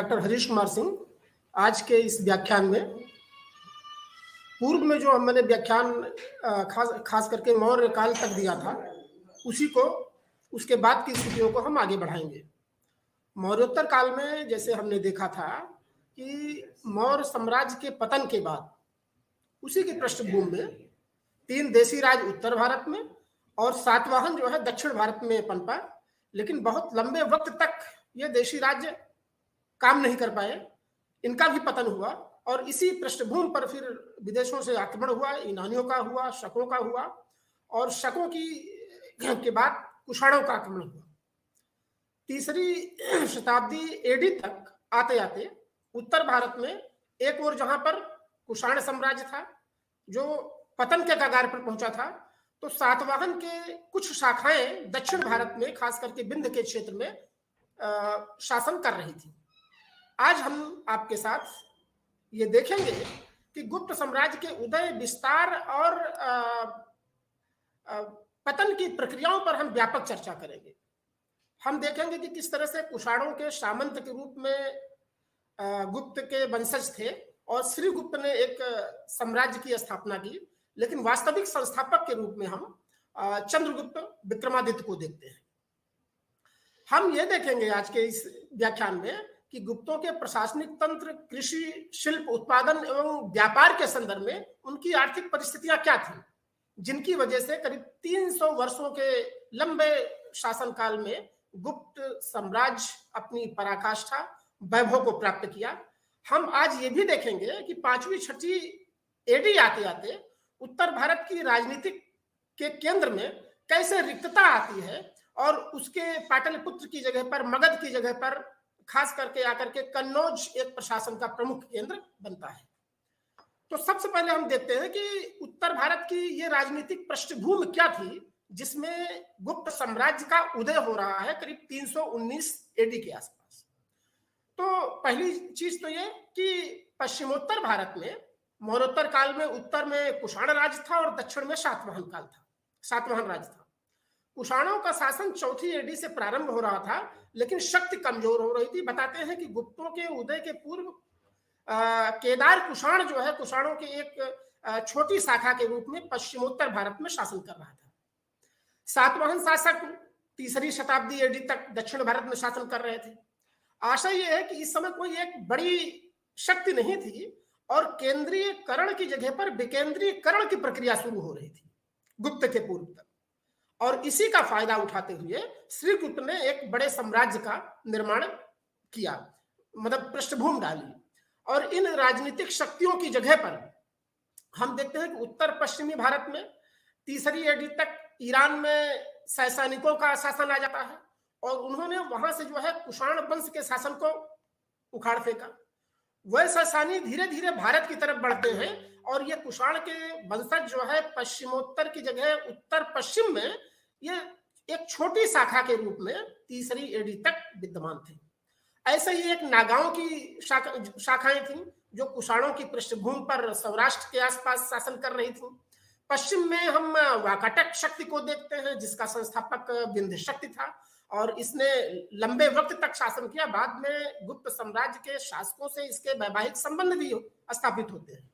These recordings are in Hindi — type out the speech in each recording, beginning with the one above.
डॉक्टर हरीश कुमार सिंह। आज के इस व्याख्यान में पूर्व में जो मैंने व्याख्यान खास करके मौर्य काल तक दिया था, उसी को उसके बाद की स्थितियों को हम आगे बढ़ाएंगे। मौर्योत्तर काल में जैसे हमने देखा था कि मौर्य साम्राज्य के पतन के बाद उसी की पृष्ठभूमि में 3 देशी राज उत्तर भारत में और सातवाहन जो है दक्षिण भारत में पनपा, लेकिन बहुत लंबे वक्त तक ये देशी राज्य काम नहीं कर पाए, इनका भी पतन हुआ। और इसी पृष्ठभूमि पर फिर विदेशों से आक्रमण हुआ, यूनानियों का हुआ, शकों का हुआ, और शकों के बाद कुषाणों का आक्रमण हुआ। 3री शताब्दी एडी तक आते आते उत्तर भारत में एक और जहां पर कुषाण साम्राज्य था जो पतन के कगार पर पहुंचा था, तो सातवाहन के कुछ शाखाएं दक्षिण भारत में खास करके विंध्य के क्षेत्र में शासन कर रही थी। आज हम आपके साथ ये देखेंगे कि गुप्त साम्राज्य के उदय, विस्तार और पतन की प्रक्रियाओं पर हम व्यापक चर्चा करेंगे। हम देखेंगे कि किस तरह से कुषाणों के सामंत के रूप में गुप्त के वंशज थे और श्रीगुप्त ने एक साम्राज्य की स्थापना की, लेकिन वास्तविक संस्थापक के रूप में हम चंद्रगुप्त विक्रमादित्य को देखते हैं। हम ये देखेंगे आज के इस व्याख्यान में कि गुप्तों के प्रशासनिक तंत्र, कृषि, शिल्प, उत्पादन एवं व्यापार के संदर्भ में उनकी आर्थिक परिस्थितियां क्या थी, जिनकी वजह से करीब 300 वर्षों के लंबे शासनकाल में गुप्त साम्राज्य अपनी पराकाष्ठा, वैभव को प्राप्त किया। हम आज ये भी देखेंगे कि 5वीं 6वीं एडी आते आते उत्तर भारत की राजनीतिक के केंद्र में कैसे रिक्तता आती है और उसके पाटलिपुत्र की जगह पर, मगध की जगह पर खास करके आकर के कन्नौज एक प्रशासन का प्रमुख केंद्र बनता है। तो सबसे पहले हम देखते हैं कि उत्तर भारत की ये राजनीतिक पृष्ठभूमि क्या थी जिसमें गुप्त साम्राज्य का उदय हो रहा है करीब 319 एडी के आसपास। तो पहली चीज तो ये कि पश्चिमोत्तर भारत में मौर्योत्तर काल में उत्तर में कुषाण राज था और दक्षिण में सातवाहन राज था। कुषाणों का शासन 4वीं एडी से प्रारंभ हो रहा था, लेकिन शक्ति कमजोर हो रही थी। बताते हैं कि गुप्तों के उदय के पूर्व केदार कुषाण जो है कुषाणों के एक छोटी शाखा के रूप में पश्चिमोत्तर भारत में शासन कर रहा था। सातवाहन शासक 3री शताब्दी एडी तक दक्षिण भारत में शासन कर रहे थे। आशा यह है कि इस समय कोई एक बड़ी शक्ति नहीं थी और केंद्रीयकरण की जगह पर विकेंद्रीकरण की प्रक्रिया शुरू हो रही थी गुप्त के पूर्व तक, और इसी का फायदा उठाते हुए श्रीगुप्त ने एक बड़े साम्राज्य का निर्माण किया, मतलब पृष्ठभूमि डाली। और इन राजनीतिक शक्तियों की जगह पर हम देखते हैं कि उत्तर पश्चिमी भारत में 3री एडी तक ईरान में सैसानिकों का शासन आ जाता है और उन्होंने वहां से जो है कुषाण वंश के शासन को उखाड़ फेंका। वह सैसानी धीरे धीरे भारत की तरफ बढ़ते हैं और ये कुषाण के वंशज जो है पश्चिमोत्तर की जगह उत्तर पश्चिम में ये एक छोटी शाखा के रूप में 3री एडी तक विद्यमान थे। ऐसे ही एक नागाओं की शाखाएं थी जो कुषाणों की पृष्ठभूमि पर सौराष्ट्र के आसपास शासन कर रही थी। पश्चिम में हम वाकाटक शक्ति को देखते हैं जिसका संस्थापक विंध्य शक्ति था और इसने लंबे वक्त तक शासन किया। बाद में गुप्त साम्राज्य के शासकों से इसके वैवाहिक संबंध भी स्थापित होते हैं।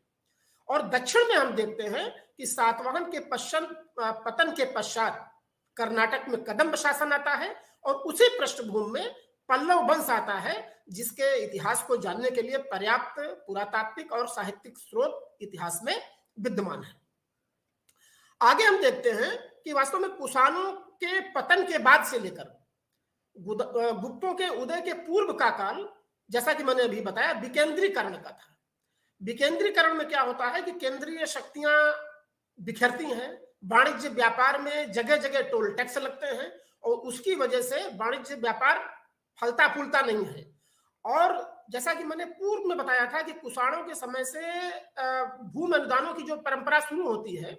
और दक्षिण में हम देखते हैं कि सातवाहन के पतन के पश्चात कर्नाटक में कदम्ब शासन आता है और उसी पृष्ठभूमि में पल्लव वंश आता है जिसके इतिहास को जानने के लिए पर्याप्त पुरातात्विक और साहित्यिक स्रोत इतिहास में विद्यमान है। आगे हम देखते हैं कि वास्तव में कुषाणों के पतन के बाद से लेकर गुप्तों के उदय के पूर्व का काल, जैसा कि मैंने अभी बताया, विकेंद्रीकरण का था। विकेंद्रीकरण में क्या होता है कि केंद्रीय शक्तियां बिखरती हैं, वाणिज्य व्यापार में जगह जगह टोल टैक्स लगते हैं और उसकी वजह से वाणिज्य व्यापार फलता फूलता नहीं है। और जैसा कि मैंने पूर्व में बताया था कि कुषाणों के समय से भूमि अनुदानों की जो परंपरा शुरू होती है,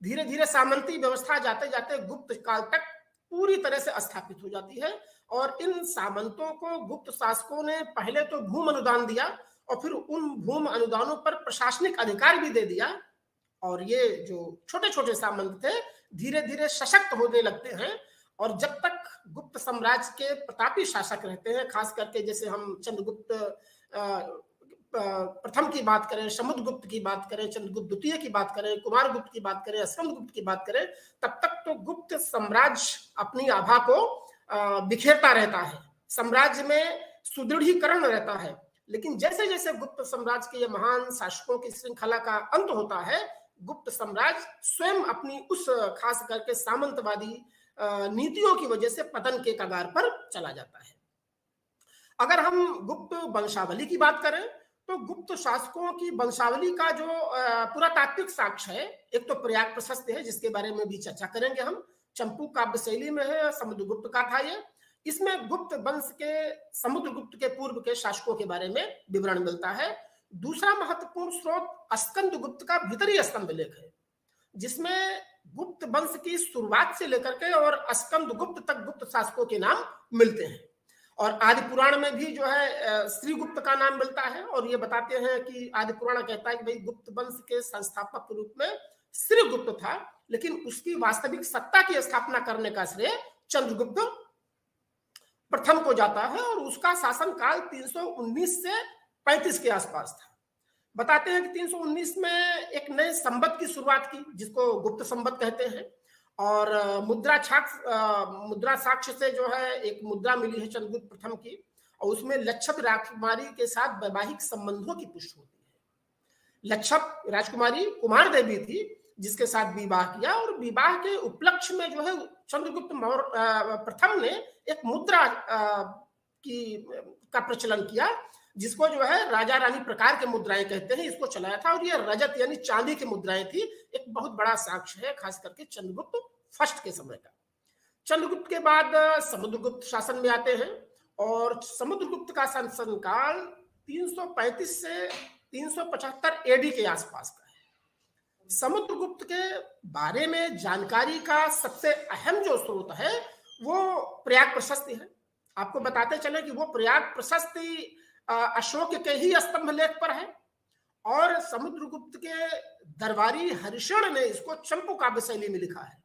धीरे धीरे सामंती व्यवस्था जाते जाते गुप्त काल तक पूरी तरह से स्थापित हो जाती है। और इन सामंतों को गुप्त शासकों ने पहले तो भूमि अनुदान दिया और फिर उन भूमि अनुदानों पर प्रशासनिक अधिकार भी दे दिया। और ये जो छोटे छोटे सामंत थे धीरे धीरे सशक्त होने लगते हैं और जब तक गुप्त साम्राज्य के प्रतापी शासक रहते हैं, खास करके जैसे हम चंद्रगुप्त प्रथम की बात करें, समुद्रगुप्त की बात करें, चंद्रगुप्त द्वितीय की बात करें, कुमारगुप्त की बात करें, स्कंदगुप्त की बात करें, तब तक तो गुप्त साम्राज्य अपनी आभा को बिखेरता रहता है, साम्राज्य में सुदृढ़ीकरण रहता है। लेकिन जैसे जैसे गुप्त साम्राज्य के ये महान शासकों की श्रृंखला का अंत होता है, गुप्त साम्राज्य स्वयं अपनी उस खास करके सामंतवादी नीतियों की वजह से पतन के कगार पर चला जाता है। अगर हम गुप्त वंशावली की बात करें तो गुप्त शासकों की वंशावली का जो पुरातात्विक साक्ष्य है, एक तो प्रयाग प्रशस्त है जिसके बारे में भी चर्चा करेंगे हम, चंपू काव्य शैली में है, समुद्रगुप्त का था ये। इसमें गुप्त वंश के समुद्रगुप्त के पूर्व के शासकों के बारे में विवरण मिलता है। दूसरा महत्वपूर्ण स्रोत स्कंदगुप्त का भीतरी स्तंभ लेख है, जिसमें गुप्त वंश की शुरुआत से लेकर के और स्कंदगुप्त तक गुप्त शासकों के नाम मिलते हैं। और आदि पुराण में भी जो है श्रीगुप्त का नाम मिलता है, और ये बताते हैं कि आदि पुराण कहता है कि भाई गुप्त वंश के संस्थापक के रूप में श्रीगुप्त था, लेकिन उसकी वास्तविक सत्ता की स्थापना करने का श्रेय चंद्रगुप्त प्रथम को जाता है, और उसका शासनकाल 319 से 35 के आसपास था। बताते हैं कि 319 में एक नए संवत की शुरुआत की, जिसको गुप्त संवत कहते हैं, और मुद्रा साक्ष्य से जो है एक मुद्रा मिली है चंद्रगुप्त प्रथम की, और उसमें लक्षप राजकुमारी के साथ वैवाहिक संबंधों की पुष्टि होती है। लक्षप राजकुमारी कुमार देवी थी जिसके साथ विवाह किया, और विवाह के उपलक्ष्य में जो है चंद्रगुप्त प्रथम ने एक मुद्रा का प्रचलन किया, जिसको जो है राजा रानी प्रकार के मुद्राएं कहते हैं, इसको चलाया था। और ये रजत यानी चांदी की मुद्राएं थी, एक बहुत बड़ा साक्ष्य है खास करके चंद्रगुप्त फर्स्ट के समय का। चंद्रगुप्त के बाद समुद्रगुप्त शासन में आते हैं, और समुद्रगुप्त का शासनकाल 335 से 375 एडी के आसपास का है। समुद्रगुप्त के बारे में जानकारी का सबसे अहम जो स्रोत है वो प्रयाग प्रशस्ति है। आपको बताते चले कि वो प्रयाग प्रशस्ति अशोक के ही स्तंभ लेख पर है, और समुद्रगुप्त के दरबारी हरिशण ने इसको चंपू काव्य शैली में लिखा है।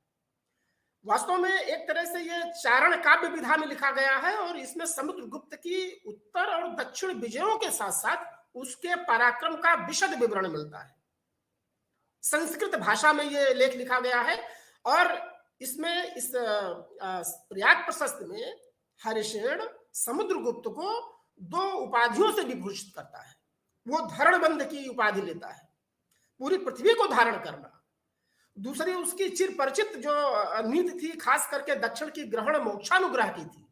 वास्तव में एक तरह से ये चारण काव्य विधा में लिखा गया है, और इसमें समुद्रगुप्त की उत्तर और दक्षिण विजयों के साथ साथ उसके पराक्रम का विशद विवरण मिलता है। संस्कृत भाषा में ये लेख लिखा गया है, और इसमें इस प्रयाग प्रशस्ति में हरिशण समुद्रगुप्त को 2 उपाधियों से विभूषित करता है। वो धरणबंध की उपाधि लेता है, पूरी पृथ्वी को धारण करना। दूसरी उसकी चिर परिचित जो नीति थी, खास करके दक्षिण की ग्रहण मोक्षानुग्रह की थी।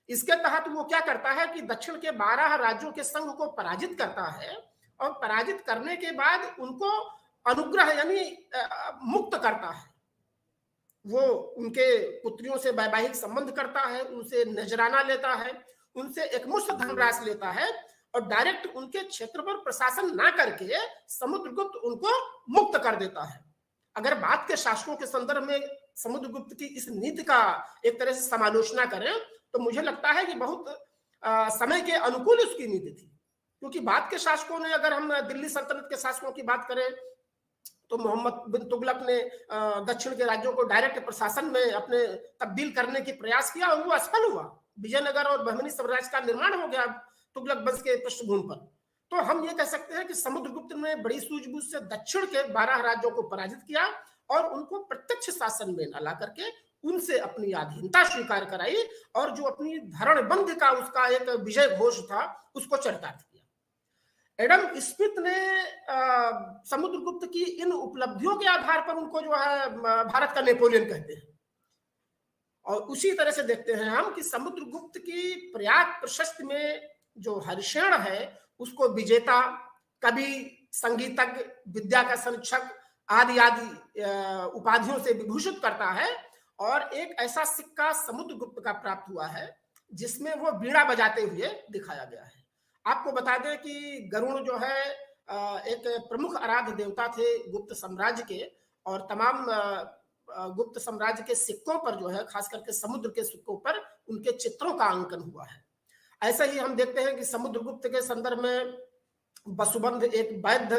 इसके तहत वो क्या करता है कि दक्षिण के 12 राज्यों के संघ को पराजित करता है, और पराजित करने के बाद उनको अनुग्रह यानी मुक्त करता है। वो उनके पुत्रियों से वैवाहिक संबंध करता है, उनसे नजराना लेता है, उनसे एकमुश्त धनराशि लेता है, और डायरेक्ट उनके क्षेत्र पर प्रशासन ना करके समुद्रगुप्त उनको मुक्त कर देता है। अगर बात के शासकों के संदर्भ में समुद्रगुप्त की इस नीति का एक तरह से समालोचना करें तो मुझे लगता है कि बहुत समय के अनुकूल उसकी नीति थी, क्योंकि बाद के शासकों ने, अगर हम दिल्ली सल्तनत के शासकों की बात करें तो मोहम्मद बिन तुगलक ने दक्षिण के राज्यों को डायरेक्ट प्रशासन में अपने तब्दील करने की प्रयास किया, और वो असफल हुआ। विजयनगर और बहमनी साम्राज्य का निर्माण हो गया तुगलक वंश के पृष्ठभूमि पर। तो हम ये कह सकते हैं कि समुद्रगुप्त ने बड़ी सूझबूझ से दक्षिण के 12 राज्यों को पराजित किया, और उनको प्रत्यक्ष शासन में न ला करके उनसे अपनी अधीनता स्वीकार कराई, और जो अपनी धरणबंध का उसका एक विजय घोष था उसको चरितार्थ किया। एडम स्मिथ ने समुद्रगुप्त की इन उपलब्धियों के आधार पर उनको जो है भारत का नेपोलियन कहते हैं। और उसी तरह से देखते हैं हम कि समुद्रगुप्त की प्रयाग प्रशस्ति में जो हरिशण है उसको विजेता, कवि, संगीतज्ञ, विद्या का संरक्षक आदि आदि उपाधियों से विभूषित करता है, और एक ऐसा सिक्का समुद्रगुप्त का प्राप्त हुआ है जिसमें वो बीड़ा बजाते हुए दिखाया गया है। आपको बता दें कि गरुण जो है एक प्रमुख आराध्य देवता थे गुप्त साम्राज्य के, और तमाम गुप्त साम्राज्य के सिक्कों पर जो है, खास करके समुद्र के सिक्कों पर उनके चित्रों का अंकन हुआ है। ऐसा ही हम देखते हैं कि समुद्रगुप्त के संदर्भ में वसुबंध एक वैद्य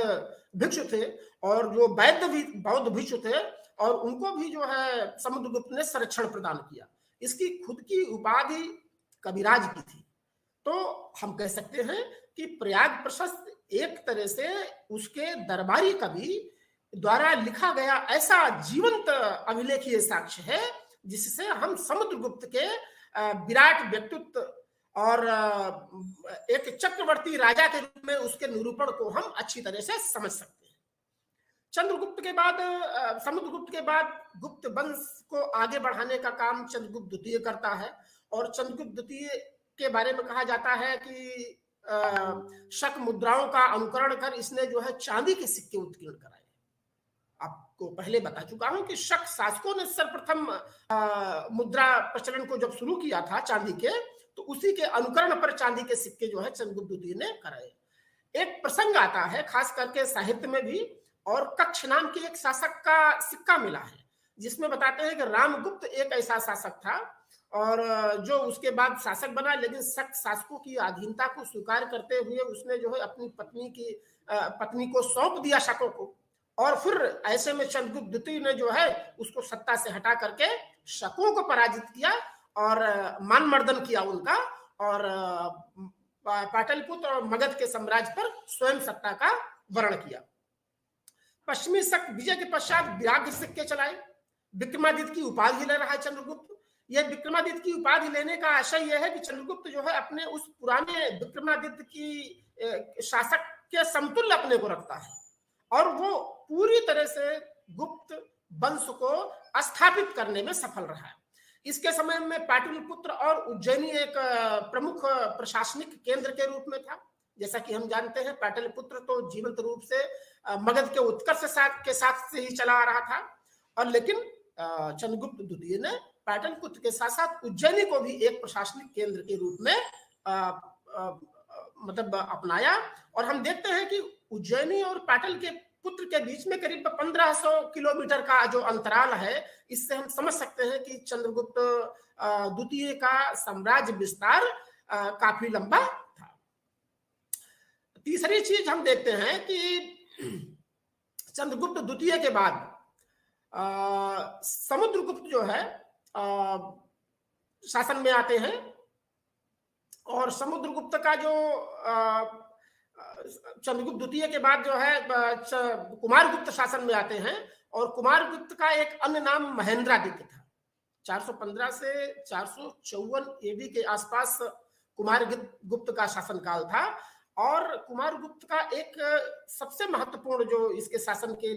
भिक्षु थे, और जो वैद्य भी बौद्ध भिक्षु थे, और उनको भी जो है समुद्रगुप्त ने संरक्षण प्रदान किया। इसकी खुद की उपाधि कविराज की थी। तो हम कह सकते हैं कि प्रयाग प्रशस्त एक तरह से उसके दरबारी कवि द्वारा लिखा गया ऐसा जीवंत अभिलेखीय साक्ष्य है जिससे हम समुद्रगुप्त के विराट व्यक्तित्व और एक चक्रवर्ती राजा के रूप में उसके निरूपण को हम अच्छी तरह से समझ सकते हैं। चंद्रगुप्त के बाद समुद्रगुप्त के बाद गुप्त वंश को आगे बढ़ाने का काम चंद्रगुप्त द्वितीय करता है और चंद्रगुप्त द्वितीय के बारे में कहा जाता है कि शक मुद्राओं का अनुकरण कर इसने जो है चांदी के सिक्के उत्कीर्ण कराए। आपको पहले बता चुका हूं कि शक शासकों ने सर्वप्रथम मुद्रा प्रचलन को जब शुरू किया था चांदी के, तो उसी के अनुकरण पर चांदी के सिक्के जो है चंद्रगुप्त द्वितीय ने कराए। एक प्रसंग आता है खास करके साहित्य में भी, और कक्ष नाम के एक शासक का सिक्का मिला है जिसमें बताते हैं कि रामगुप्त एक ऐसा शासक था और जो उसके बाद शासक बना, लेकिन शक शासकों की अधीनता को स्वीकार करते हुए उसने जो है अपनी पत्नी को सौंप दिया शकों को, और फिर ऐसे में चंद्रगुप्त द्वितीय ने जो है उसको सत्ता से हटा करके शकों को पराजित किया और मानमर्दन किया उनका, और पाटलिपुत्र और मगध के साम्राज्य पर स्वयं सत्ता का वर्ण किया। पश्चिमी शक विजय के पश्चात व्याघ्र सिक्के चलाए। विक्रमादित्य की उपाधि ले रहा है चंद्रगुप्त। यह विक्रमादित्य की उपाधि लेने का आशय यह है कि चंद्रगुप्त जो है अपने उस पुराने विक्रमादित्य की शासक के समतुल्य अपने को रखता है और वो पूरी तरह से गुप्त वंश को स्थापित करने में सफल रहा है। इसके समय में पाटलिपुत्र और उज्जैनी एक प्रमुख प्रशासनिक केंद्र के रूप में था। जैसा कि हम जानते हैं पाटलिपुत्र तो जीवंत रूप से मगध के उत्कर्ष के साथ से ही चला आ रहा था, और लेकिन चंद्रगुप्त द्वितीय ने पाटलिपुत्र के साथ साथ उज्जैनी को भी एक प्रशासनिक केंद्र के रूप में मतलब अपनाया। और हम देखते हैं कि उज्जैनी और पाटल के पुत्र के बीच में करीब 1500 किलोमीटर का जो अंतराल है, इससे हम समझ सकते हैं कि चंद्रगुप्त द्वितीय का साम्राज्य विस्तार काफी लंबा था। तीसरी चीज हम देखते हैं कि चंद्रगुप्त द्वितीय के बाद समुद्रगुप्त जो है शासन में आते हैं, और समुद्रगुप्त का जो चंद्रगुप्त द्वितीय के बाद जो है कुमारगुप्त शासन में आते हैं, और कुमारगुप्त का एक अन्य नाम महेंद्रादित्य था। 415 से 454 एडी के आसपास कुमारगुप्त का शासनकाल था, और कुमारगुप्त का एक सबसे महत्वपूर्ण जो इसके शासन के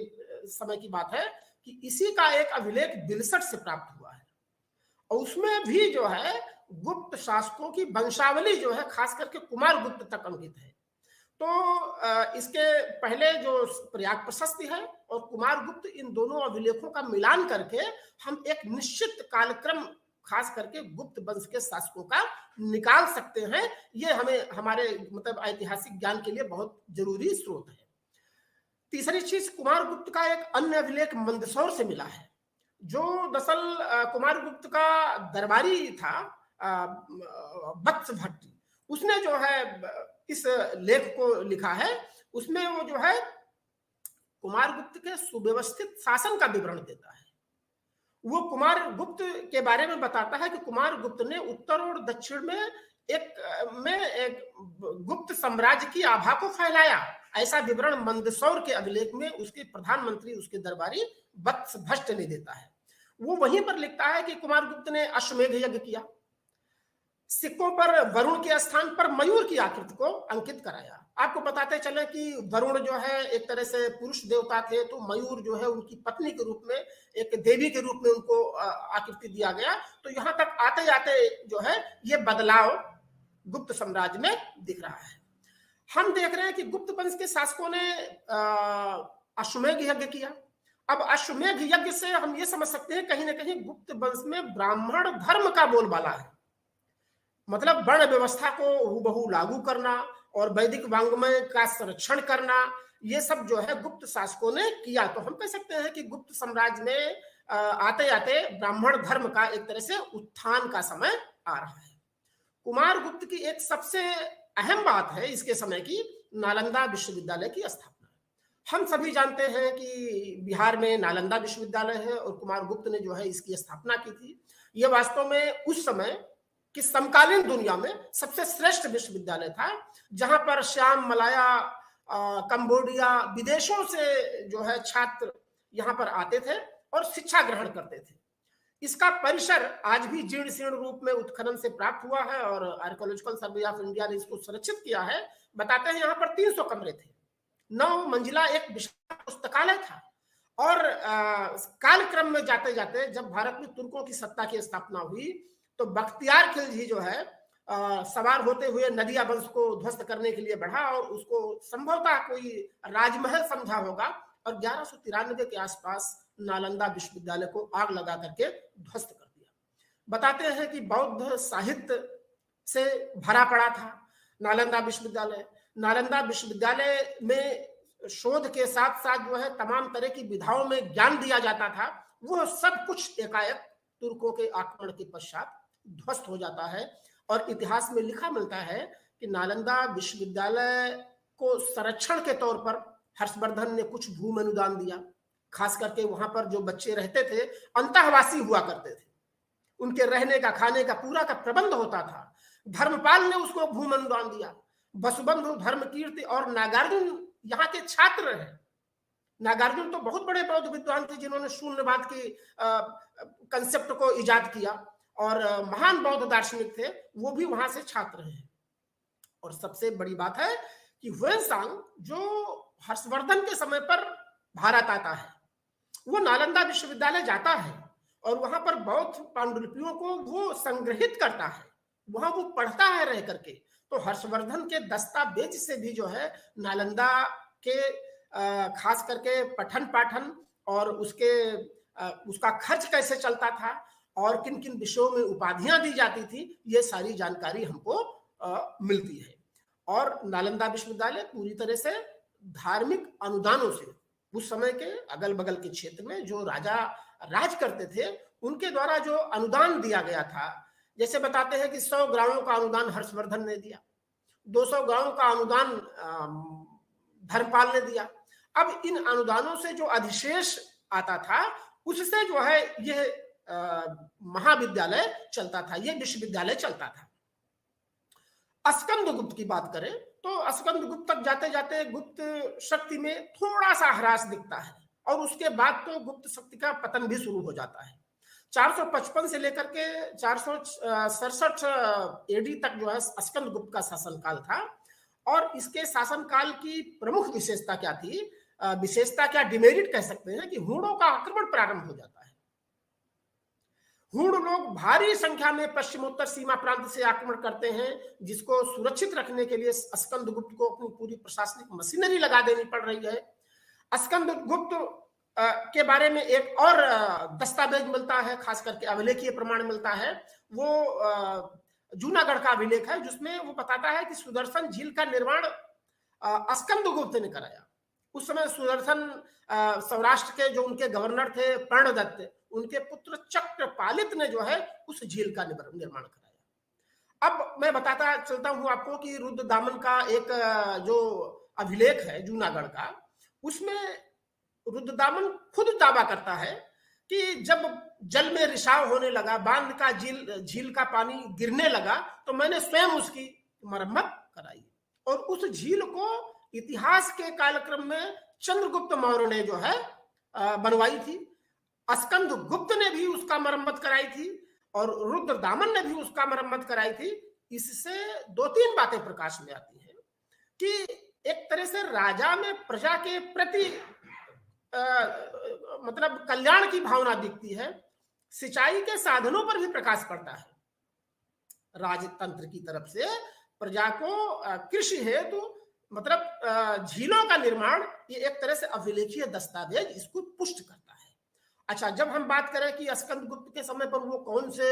समय की बात है कि इसी का एक अभिलेख 62 से प्राप्त हुआ है, और उसमें भी जो है गुप्त शासकों की वंशावली जो है खास करके कुमारगुप्त तक अंकित है। तो इसके पहले जो प्रयाग प्रशस्ति है और कुमारगुप्त, इन दोनों अभिलेखों का मिलान करके हम एक निश्चित कालक्रम खास करके गुप्त वंश के शासकों का निकाल सकते हैं। ये हमें हमारे मतलब ऐतिहासिक ज्ञान के लिए बहुत जरूरी स्रोत है। तीसरी चीज, कुमारगुप्त का एक अन्य अभिलेख मंदसौर से मिला है, जो दरअसल कुमारगुप्त का दरबारी था वत्स भट्ट, उसने जो है इस लेख को लिखा है। उसमें वो जो है कुमारगुप्त के सुव्यवस्थित शासन का विवरण देता है। वो कुमारगुप्त के बारे में बताता है कि कुमारगुप्त ने उत्तर और दक्षिण में एक गुप्त साम्राज्य की आभा को फैलाया। ऐसा विवरण मंदसौर के अभिलेख में उसके प्रधानमंत्री, उसके दरबारी वत्स भट्ट ने देता है। वो वहीं पर लिखता है कि कुमारगुप्त ने अश्वमेध यज्ञ किया, सिक्कों पर वरुण के स्थान पर मयूर की आकृति को अंकित कराया। आपको बताते चले कि वरुण जो है एक तरह से पुरुष देवता थे, तो मयूर जो है उनकी पत्नी के रूप में, एक देवी के रूप में उनको आकृति दिया गया। तो यहाँ तक आते आते जो है ये बदलाव गुप्त साम्राज्य में दिख रहा है। हम देख रहे हैं कि गुप्त वंश के शासकों ने अश्वमेध यज्ञ किया। अब अश्वमेध यज्ञ से हम ये समझ सकते हैं कहीं ना कहीं गुप्त वंश में ब्राह्मण धर्म का बोलबाला है, मतलब वर्ण व्यवस्था को हूबहू लागू करना और वैदिक वांग्मय का संरक्षण करना, ये सब जो है गुप्त शासकों ने किया। तो हम कह सकते हैं कि गुप्त साम्राज्य में आते आते ब्राह्मण धर्म का एक तरह से उत्थान का समय आ रहा है। कुमारगुप्त की एक सबसे अहम बात है इसके समय की नालंदा विश्वविद्यालय की स्थापना। हम सभी जानते हैं कि बिहार में नालंदा विश्वविद्यालय है और कुमार गुप्त ने जो है इसकी स्थापना की थी। ये वास्तव में उस समय की समकालीन दुनिया में सबसे श्रेष्ठ विश्वविद्यालय था, जहां पर श्याम, मलाया, कंबोडिया, विदेशों से जो है छात्र यहाँ पर आते थे और शिक्षा ग्रहण करते थे। इसका परिसर आज भी जीर्ण शीर्ण रूप में उत्खनन से प्राप्त हुआ है और आर्कियोलॉजिकल सर्वे ऑफ इंडिया ने इसको सुरक्षित किया है। बताते हैं यहाँ पर 300 कमरे थे, 9 मंजिला एक विशाल पुस्तकालय था। और कालक्रम में जाते जाते जब भारत में तुर्कों की सत्ता की स्थापना हुई तो बख्तियार खिलजी जो है सवार होते हुए नदिया वंश को ध्वस्त करने के लिए बढ़ा और उसको संभवतः कोई राजमहल समझा होगा और 1193 के आसपास नालंदा विश्वविद्यालय को आग लगा करके ध्वस्त कर दिया। बताते हैं कि बौद्ध साहित्य से भरा पड़ा था नालंदा विश्वविद्यालय। नालंदा विश्वविद्यालय में शोध के साथ साथ जो है तमाम तरह की विधाओं में ज्ञान दिया जाता था। वो सब कुछ एकाएक तुर्कों के आक्रमण के पश्चात ध्वस्त हो जाता है और इतिहास में लिखा मिलता है कि नालंदा विश्वविद्यालय को संरक्षण के तौर पर हर्षवर्धन ने कुछ भूमि अनुदान दिया। खास करके वहां पर जो बच्चे रहते थे अंतःवासी हुआ करते थे, उनके रहने का खाने का पूरा का प्रबंध होता था। धर्मपाल ने उसको भूमि अनुदान दिया। वसुबंधु, धर्मकीर्ति और नागार्जुन यहाँ के छात्र हैं। नागार्जुन तो बहुत बड़े बौद्ध विद्वान थे जिन्होंने शून्यवाद की कंसेप्ट को इजाद किया और महान बौद्ध दार्शनिक थे, वो भी वहां से छात्र हैं। और सबसे बड़ी बात है कि ह्वेनसांग जो हर्षवर्धन के समय पर भारत आता है, वो नालंदा विश्वविद्यालय जाता है और वहां पर बौद्ध पांडुलिपियों को वो संग्रहित करता है, वहां वो पढ़ता है रह करके। तो हर्षवर्धन के दस्तावेज से भी जो है नालंदा के खास करके पठन पाठन और उसका खर्च कैसे चलता था और किन किन विषयों में उपाधियां दी जाती थी, ये सारी जानकारी हमको मिलती है। और नालंदा विश्वविद्यालय पूरी तरह से धार्मिक अनुदानों से उस समय के अगल बगल के क्षेत्र में जो राजा राज करते थे उनके द्वारा जो अनुदान दिया गया था, जैसे बताते हैं कि 100 ग्रामों का अनुदान हर्षवर्धन ने दिया, 200 ग्रामों का अनुदान धर्मपाल ने दिया। अब इन अनुदानों से जो अधिशेष आता था उससे जो है यह महाविद्यालय चलता था, यह विश्वविद्यालय चलता था। स्कंदगुप्त की बात करें तो स्कंदगुप्त तक जाते जाते गुप्त शक्ति में थोड़ा सा ह्रास दिखता है और उसके बाद तो गुप्त शक्ति का पतन भी शुरू हो जाता है। 455 से लेकर के 467 एडी तक जो है स्कंदगुप्त का शासनकाल था। और इसके शासनकाल की प्रमुख विशेषता क्या थी, विशेषता क्या डिमेरिट कह सकते हैं कि हूणों का आक्रमण प्रारंभ हो जाता है। हूण लोग भारी संख्या में पश्चिमोत्तर सीमा प्रांत से आक्रमण करते हैं, जिसको सुरक्षित रखने के लिए स्कंदगुप्त को अपनी पूरी प्रशासनिक मशीनरी लगा देनी पड़ रही है। स्कंदगुप्त के बारे में एक और दस्तावेज मिलता है, खास करके अभिलेखीय प्रमाण मिलता है, वो जूनागढ़ का अभिलेख है जिसमें वो बताता है कि सुदर्शन झील का निर्माण स्कंदगुप्त ने कराया। उस समय सुदर्शन सौराष्ट्र के जो उनके गवर्नर थे पर्णदत्त, उनके पुत्र चक्रपालित ने जो है उस झील का निर्माण कराया। अब मैं बताता चलता हूं आपको कि रुद्रदामन का एक जो अभिलेख है जूनागढ़ का, उसमें रुद्रदामन खुद दावा करता है कि जब जल में रिसाव होने लगा, बांध का झील का पानी गिरने लगा, तो मैंने स्वयं उसकी मरम्मत कराई। और उस झील को इतिहास के कालक्रम में चंद्रगुप्त मौर्य ने जो है बनवाई थी। स्कंदगुप्त ने भी उसका मरम्मत कराई थी और रुद्रदामन ने भी उसका मरम्मत कराई थी। इससे 2-3 बातें प्रकाश में आती हैं कि एक तरह से राजा में प्रजा के प्रति मतलब कल्याण की भावना दिखती है। सिंचाई के साधनों पर भी प्रकाश पड़ता है। राजतंत्र की तरफ से प्रजा को कृषि हेतु मतलब झीलों का निर्माण, ये एक तरह से अभिलेखीय दस्तावेज इसको पुष्ट करता है। अच्छा, जब हम बात करें कि स्कंदगुप्त के समय पर वो कौन से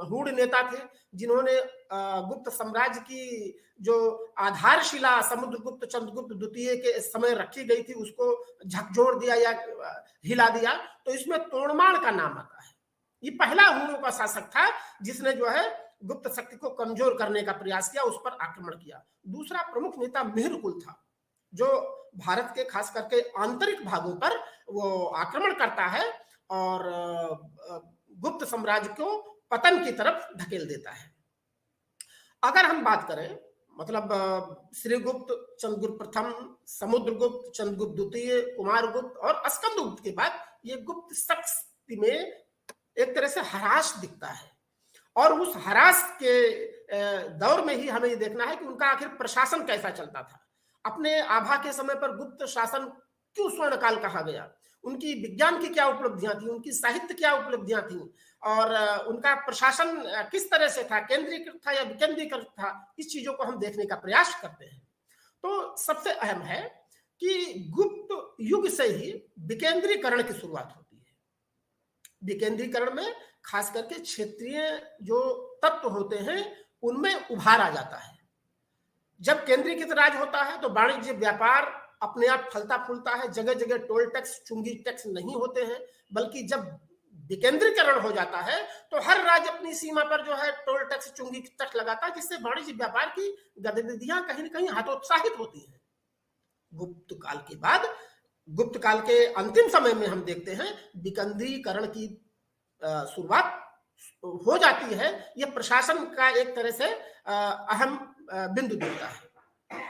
हूण नेता थे जिन्होंने गुप्त साम्राज्य की जो आधारशिला समुद्रगुप्त चंद्रगुप्त द्वितीय के समय रखी गई थी उसको झकझोर दिया या हिला दिया, तो इसमें तोड़माण का नाम आता है। ये पहला हूणों का शासक था जिसने जो है गुप्त शक्ति को कमजोर करने का प्रयास किया, उस पर आक्रमण किया। दूसरा प्रमुख नेता मिहिरकुल था। जो भारत के खास करके आंतरिक भागों पर वो आक्रमण करता है और गुप्त साम्राज्य को पतन की तरफ धकेल देता है। अगर हम बात करें मतलब श्रीगुप्त, चंद्रगुप्त प्रथम, समुद्रगुप्त, चंद्रगुप्त द्वितीय, कुमारगुप्त और स्कंदगुप्त के बाद ये गुप्त शख्स में एक तरह से ह्रास दिखता है और उस ह्रास के दौर में ही हमें ये देखना है कि उनका आखिर प्रशासन कैसा चलता था। अपने आभा के समय पर गुप्त शासन क्यों स्वर्ण काल कहा गया, उनकी विज्ञान की क्या उपलब्धियां थी, उनकी साहित्य क्या उपलब्धियां थी और उनका प्रशासन किस तरह से था, केंद्रीकृत था या विकेंद्रीकृत था, इस चीजों को हम देखने का प्रयास करते हैं। तो सबसे अहम है कि गुप्त युग से ही विकेंद्रीकरण की शुरुआत होती है। विकेंद्रीकरण में खास करके क्षेत्रीय जो तत्व होते हैं उनमें उभार आ जाता है। जब केंद्रीकृत राज होता है तो वाणिज्य व्यापार अपने आप फलता फूलता है, जगह जगह टोल टैक्स, चुंगी टैक्स नहीं होते हैं, बल्कि जब विकेंद्रीकरण हो जाता है तो हर राज्य अपनी सीमा पर जो है टोल टैक्स, चुंगी टैक्स लगाता है, जिससे वाणिज्य व्यापार की गतिविधियां कहीं न कहीं हतोत्साहित होती हैं। गुप्त काल के बाद, गुप्त काल के अंतिम समय में हम देखते हैं विकेंद्रीकरण की शुरुआत हो जाती है। यह प्रशासन का एक तरह से अहम बिंदु दिखता है।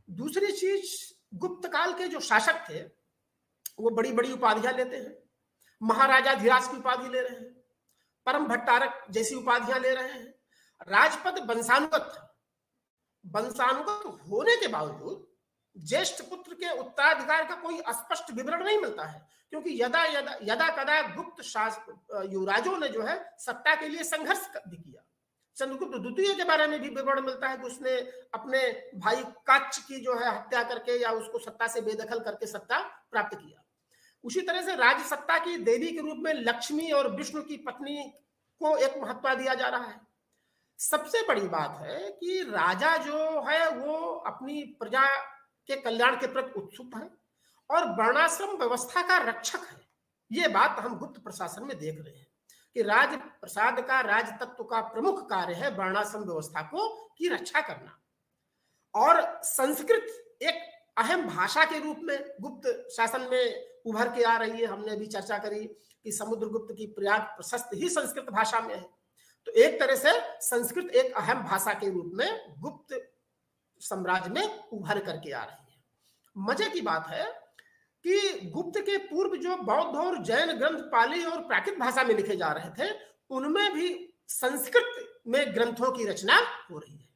दूसरी चीज, गुप्त काल के जो शासक थे वो बड़ी बड़ी उपाधियां लेते हैं। महाराजा धीराज की उपाधि ले रहे हैं, परम भट्टारक जैसी उपाधियां ले रहे हैं। राजपद वंशानुगत था। वंशानुगत होने के बावजूद ज्येष्ठ पुत्र के उत्तराधिकार का कोई स्पष्ट विवरण नहीं मिलता है, क्योंकि यदा कदा गुप्त युवराजों ने जो है सत्ता के लिए संघर्ष भी किया। चंद्रगुप्त द्वितीय के बारे में भी विवरण मिलता है कि उसने अपने भाई काच्च की जो है हत्या करके या उसको सत्ता से बेदखल करके सत्ता प्राप्त किया। उसी तरह से राज सत्ता की देवी के रूप में लक्ष्मी और विष्णु की पत्नी को एक महत्व दिया जा रहा है। सबसे बड़ी बात है कि राजा जो है वो अपनी प्रजा के कल्याण के प्रति उत्सुक है और वर्णाश्रम व्यवस्था का रक्षक है। ये बात हम गुप्त प्रशासन में देख रहे हैं कि राज प्रसाद का, राज तत्व का प्रमुख कार्य है वर्णाश्रम व्यवस्था को की रक्षा करना। और संस्कृत एक अहम भाषा के रूप में गुप्त शासन में उभर के आ रही है। हमने अभी चर्चा करी कि समुद्रगुप्त की प्रयाग प्रशस्त ही संस्कृत भाषा में है। तो एक तरह से संस्कृत एक अहम भाषा के रूप में गुप्त साम्राज्य में उभर करके आ रही है। मजे की बात है कि गुप्त के पूर्व जो बौद्ध और जैन ग्रंथ पाली और प्राकृत भाषा में लिखे जा रहे थे, उनमें भी संस्कृत में ग्रंथों की रचना हो रही है।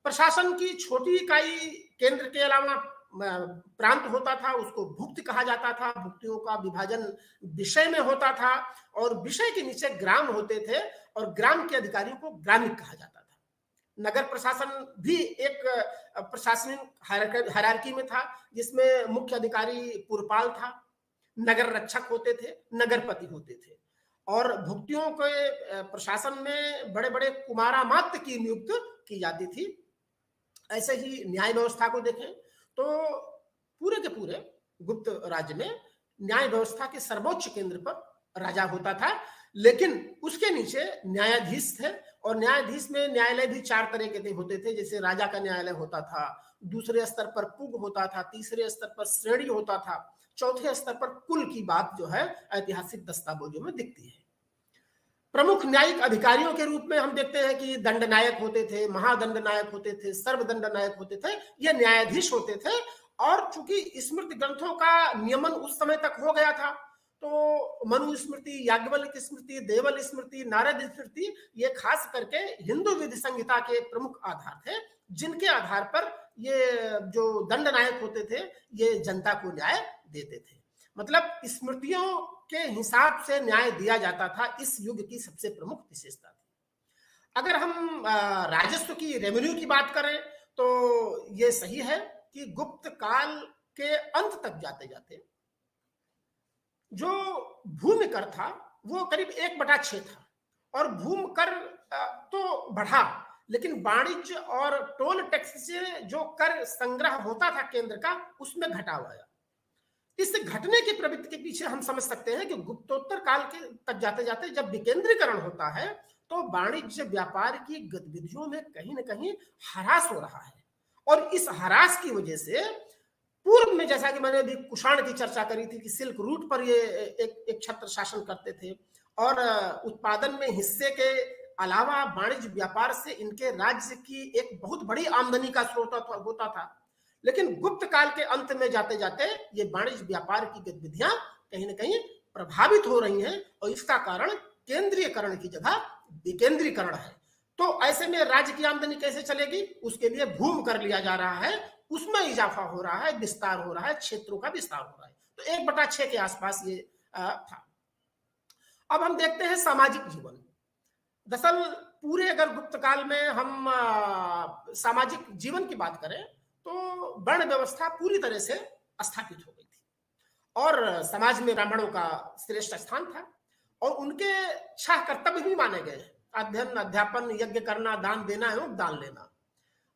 प्रशासन की छोटी इकाई केंद्र के अलावा प्रांत होता था, उसको भुक्त कहा जाता था। भुक्तियों का विभाजन विषय में होता था और विषय के नीचे ग्राम होते थे और ग्राम के अधिकारियों को ग्रामिक कहा जाता था। नगर प्रशासन भी एक प्रशासनिक हायरार्की में था, जिसमें मुख्य अधिकारी पुरपाल था, नगर रक्षक होते थे, नगरपति होते थे और भुक्तियों के प्रशासन में बड़े बड़े कुमारामात्य की नियुक्ति की जाती थी। ऐसे ही न्याय व्यवस्था को देखें तो पूरे के पूरे गुप्त राज्य में न्याय व्यवस्था के सर्वोच्च केंद्र पर राजा होता था, लेकिन उसके नीचे न्यायाधीश थे और न्यायाधीश में न्यायालय भी 4 तरह के होते थे। जैसे राजा का न्यायालय होता था, दूसरे स्तर पर पुग होता था, तीसरे स्तर पर श्रेणी होता था, चौथे स्तर पर कुल की बात जो है ऐतिहासिक दस्तावेजों में दिखती है। प्रमुख न्यायिक अधिकारियों के रूप में हम देखते हैं कि दंड नायक होते थे, महादंड नायक होते थे, सर्वदंड नायक होते थे, ये न्यायाधीश होते थे। और चूंकि स्मृति ग्रंथों का नियमन उस समय तक हो गया था, तो मनु स्मृति, याज्ञवल्क्य स्मृति, देवल स्मृति, नारद स्मृति, ये खास करके हिंदू विधि संहिता के प्रमुख आधार थे, जिनके आधार पर ये जो दंड नायक होते थे ये जनता को न्याय देते थे। मतलब स्मृतियों के हिसाब से न्याय दिया जाता था। इस युग की सबसे प्रमुख विशेषता थी। अगर हम राजस्व की, रेवेन्यू की बात करें तो ये सही है कि गुप्त काल के अंत तक जाते जाते जो भूमि कर था वो करीब 1/6 था और भूमि कर तो बढ़ा, लेकिन वाणिज्य और टोल टैक्स से जो कर संग्रह होता था केंद्र का, उसमें घटाव आया। इस घटने की प्रवृत्ति के पीछे हम समझ सकते हैं कि गुप्तोत्तर काल के तक जाते जाते जब विकेंद्रीकरण होता है तो वाणिज्य व्यापार की गतिविधियों में कहीं ना कहीं ह्रास हो रहा है और इस ह्रास की वजह से पूर्व में जैसा कि मैंने अभी कुषाण की चर्चा करी थी कि सिल्क रूट पर ये एक छत्र शासन करते थे और उत्पादन में हिस्से के अलावा वाणिज्य व्यापार से इनके राज्य की एक बहुत बड़ी आमदनी का स्रोत होता था। लेकिन गुप्त काल के अंत में जाते जाते ये वाणिज्य व्यापार की गतिविधियां कहीं ना कहीं प्रभावित हो रही हैं और इसका कारण केंद्रीयकरण की जगह विकेंद्रीकरण है। तो ऐसे में राज्य की आमदनी कैसे चलेगी, उसके लिए भूमि कर लिया जा रहा है, उसमें इजाफा हो रहा है, विस्तार हो रहा है, क्षेत्रों का विस्तार हो रहा है। तो 1/6 के आसपास ये था। अब हम देखते हैं सामाजिक जीवन। दरअसल पूरे अगर गुप्त काल में हम सामाजिक जीवन की बात करें तो वर्ण व्यवस्था पूरी तरह से स्थापित हो गई थी और समाज में ब्राह्मणों का श्रेष्ठ स्थान था और उनके 6 कर्तव्य भी माने गए: अध्ययन, अध्यापन, यज्ञ करना, दान देना एवं दान लेना।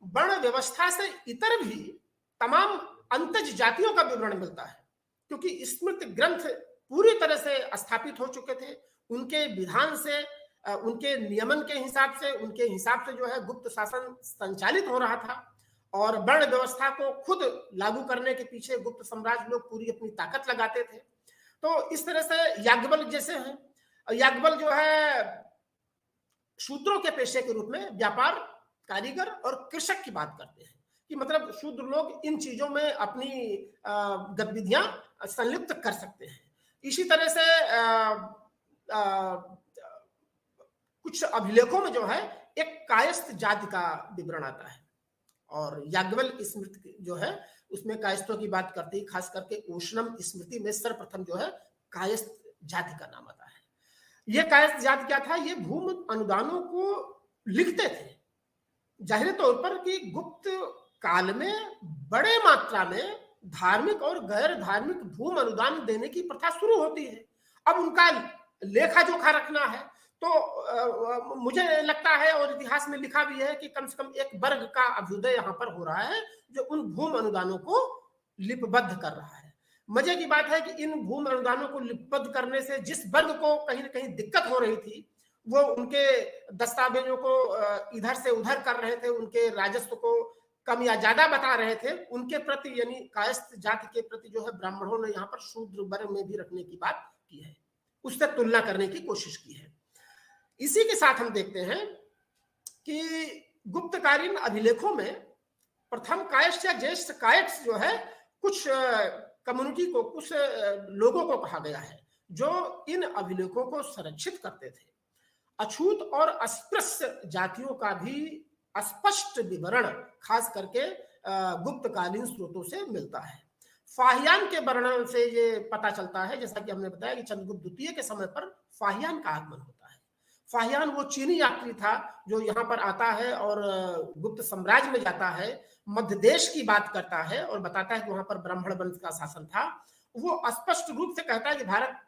वर्ण व्यवस्था से इतर भी तमाम अंतज जातियों का विवरण मिलता है क्योंकि स्मृति ग्रंथ पूरी तरह से स्थापित हो चुके थे। उनके विधान से, उनके नियमन के हिसाब से, उनके हिसाब से जो है गुप्त शासन संचालित हो रहा था और वर्ण व्यवस्था को खुद लागू करने के पीछे गुप्त साम्राज्य लोग पूरी अपनी ताकत लगाते थे। तो इस तरह से याज्ञवल्क्य जैसे हैं, याज्ञवल्क्य जो है शूद्रों के पेशे के रूप में व्यापार, कारीगर और कृषक की बात करते हैं कि मतलब शूद्र लोग इन चीजों में अपनी गतिविधियां संलिप्त कर सकते हैं। इसी तरह से कुछ अभिलेखों में जो है एक कायस्थ जाति का विवरण आता है और याज्ञवल्क्य स्मृति जो है उसमें कायस्थों की बात करती है। खास करके ओशनम स्मृति में सर्वप्रथम जो है कायस्थ जाति का नाम आता है। ये कायस्थ जाति क्या था? ये भूमि अनुदानों को लिखते थे जाहिर तौर पर कि गुप्त काल में बड़े मात्रा में धार्मिक और गैर धार्मिक भूमि अनुदान देने की प्रथा शुरू होती है। अब उनका लेखा जोखा रखना है तो मुझे लगता है और इतिहास में लिखा भी है कि कम से कम एक वर्ग का अभ्युदय यहाँ पर हो रहा है जो उन भूमि अनुदानों को लिपिबद्ध कर रहा है। मजे की बात है कि इन भूमि अनुदानों को लिपिबद्ध करने से जिस वर्ग को कहीं ना कहीं दिक्कत हो रही थी वो उनके दस्तावेजों को इधर से उधर कर रहे थे, उनके राजस्व को कम या ज्यादा बता रहे थे, उनके प्रति यानी कायस्थ जाति के प्रति जो है ब्राह्मणों ने यहाँ पर शूद्र वर्ग में भी रखने की बात की है, उससे तुलना करने की कोशिश की है। इसी के साथ हम देखते हैं कि गुप्तकालीन अभिलेखों में प्रथम कायस्थ या ज्येष्ठ कायस्थ जो है कुछ कम्युनिटी को, कुछ लोगों को कहा गया है जो इन अभिलेखों को संरक्षित करते थे। अछूत और अस्पृश्य जातियों का भी स्पष्ट विवरण खास करके गुप्तकालीन स्रोतों से मिलता है। फाहियान के वर्णन से ये पता चलता है, जैसा कि हमने बताया कि चंद्रगुप्त द्वितीय के समय पर फाहियान का आगमन होता है। फाहियान वो चीनी यात्री था जो यहाँ पर आता है और गुप्त साम्राज्य में जाता है, मध्य देश की बात करता है और बताता है कि वहां पर ब्राह्मण वंश का शासन था। वो स्पष्ट रूप से कहता है कि भारत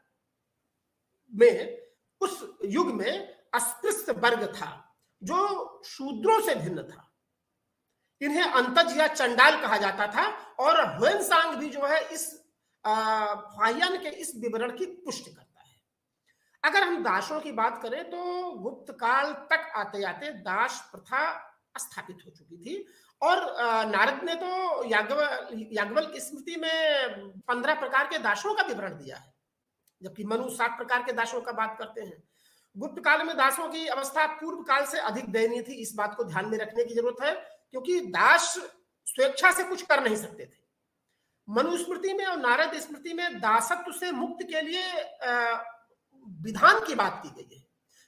में उस युग में अस्पृश्य वर्ग था जो शूद्रों से भिन्न था। इन्हें अंतज या चंडाल कहा जाता था और ह्वेनसांग भी जो है इस फाहियान के इस विवरण की पुष्टि करता है। अगर हम दासों की बात करें तो गुप्त काल तक आते आते दास प्रथा स्थापित हो चुकी थी और नारद ने तो याज्ञवल्क्य स्मृति में 15 प्रकार के दासों का विवरण दिया है, जबकि मनु 7 प्रकार के दासों का बात करते हैं। गुप्त काल में दासों की अवस्था पूर्व काल से अधिक दयनीय थी, इस बात को ध्यान में रखने की जरूरत है क्योंकि दास स्वेच्छा से कुछ कर नहीं सकते थे। मनुस्मृति में और नारद स्मृति में दासत्व से मुक्ति के लिए विधान की बात की गई है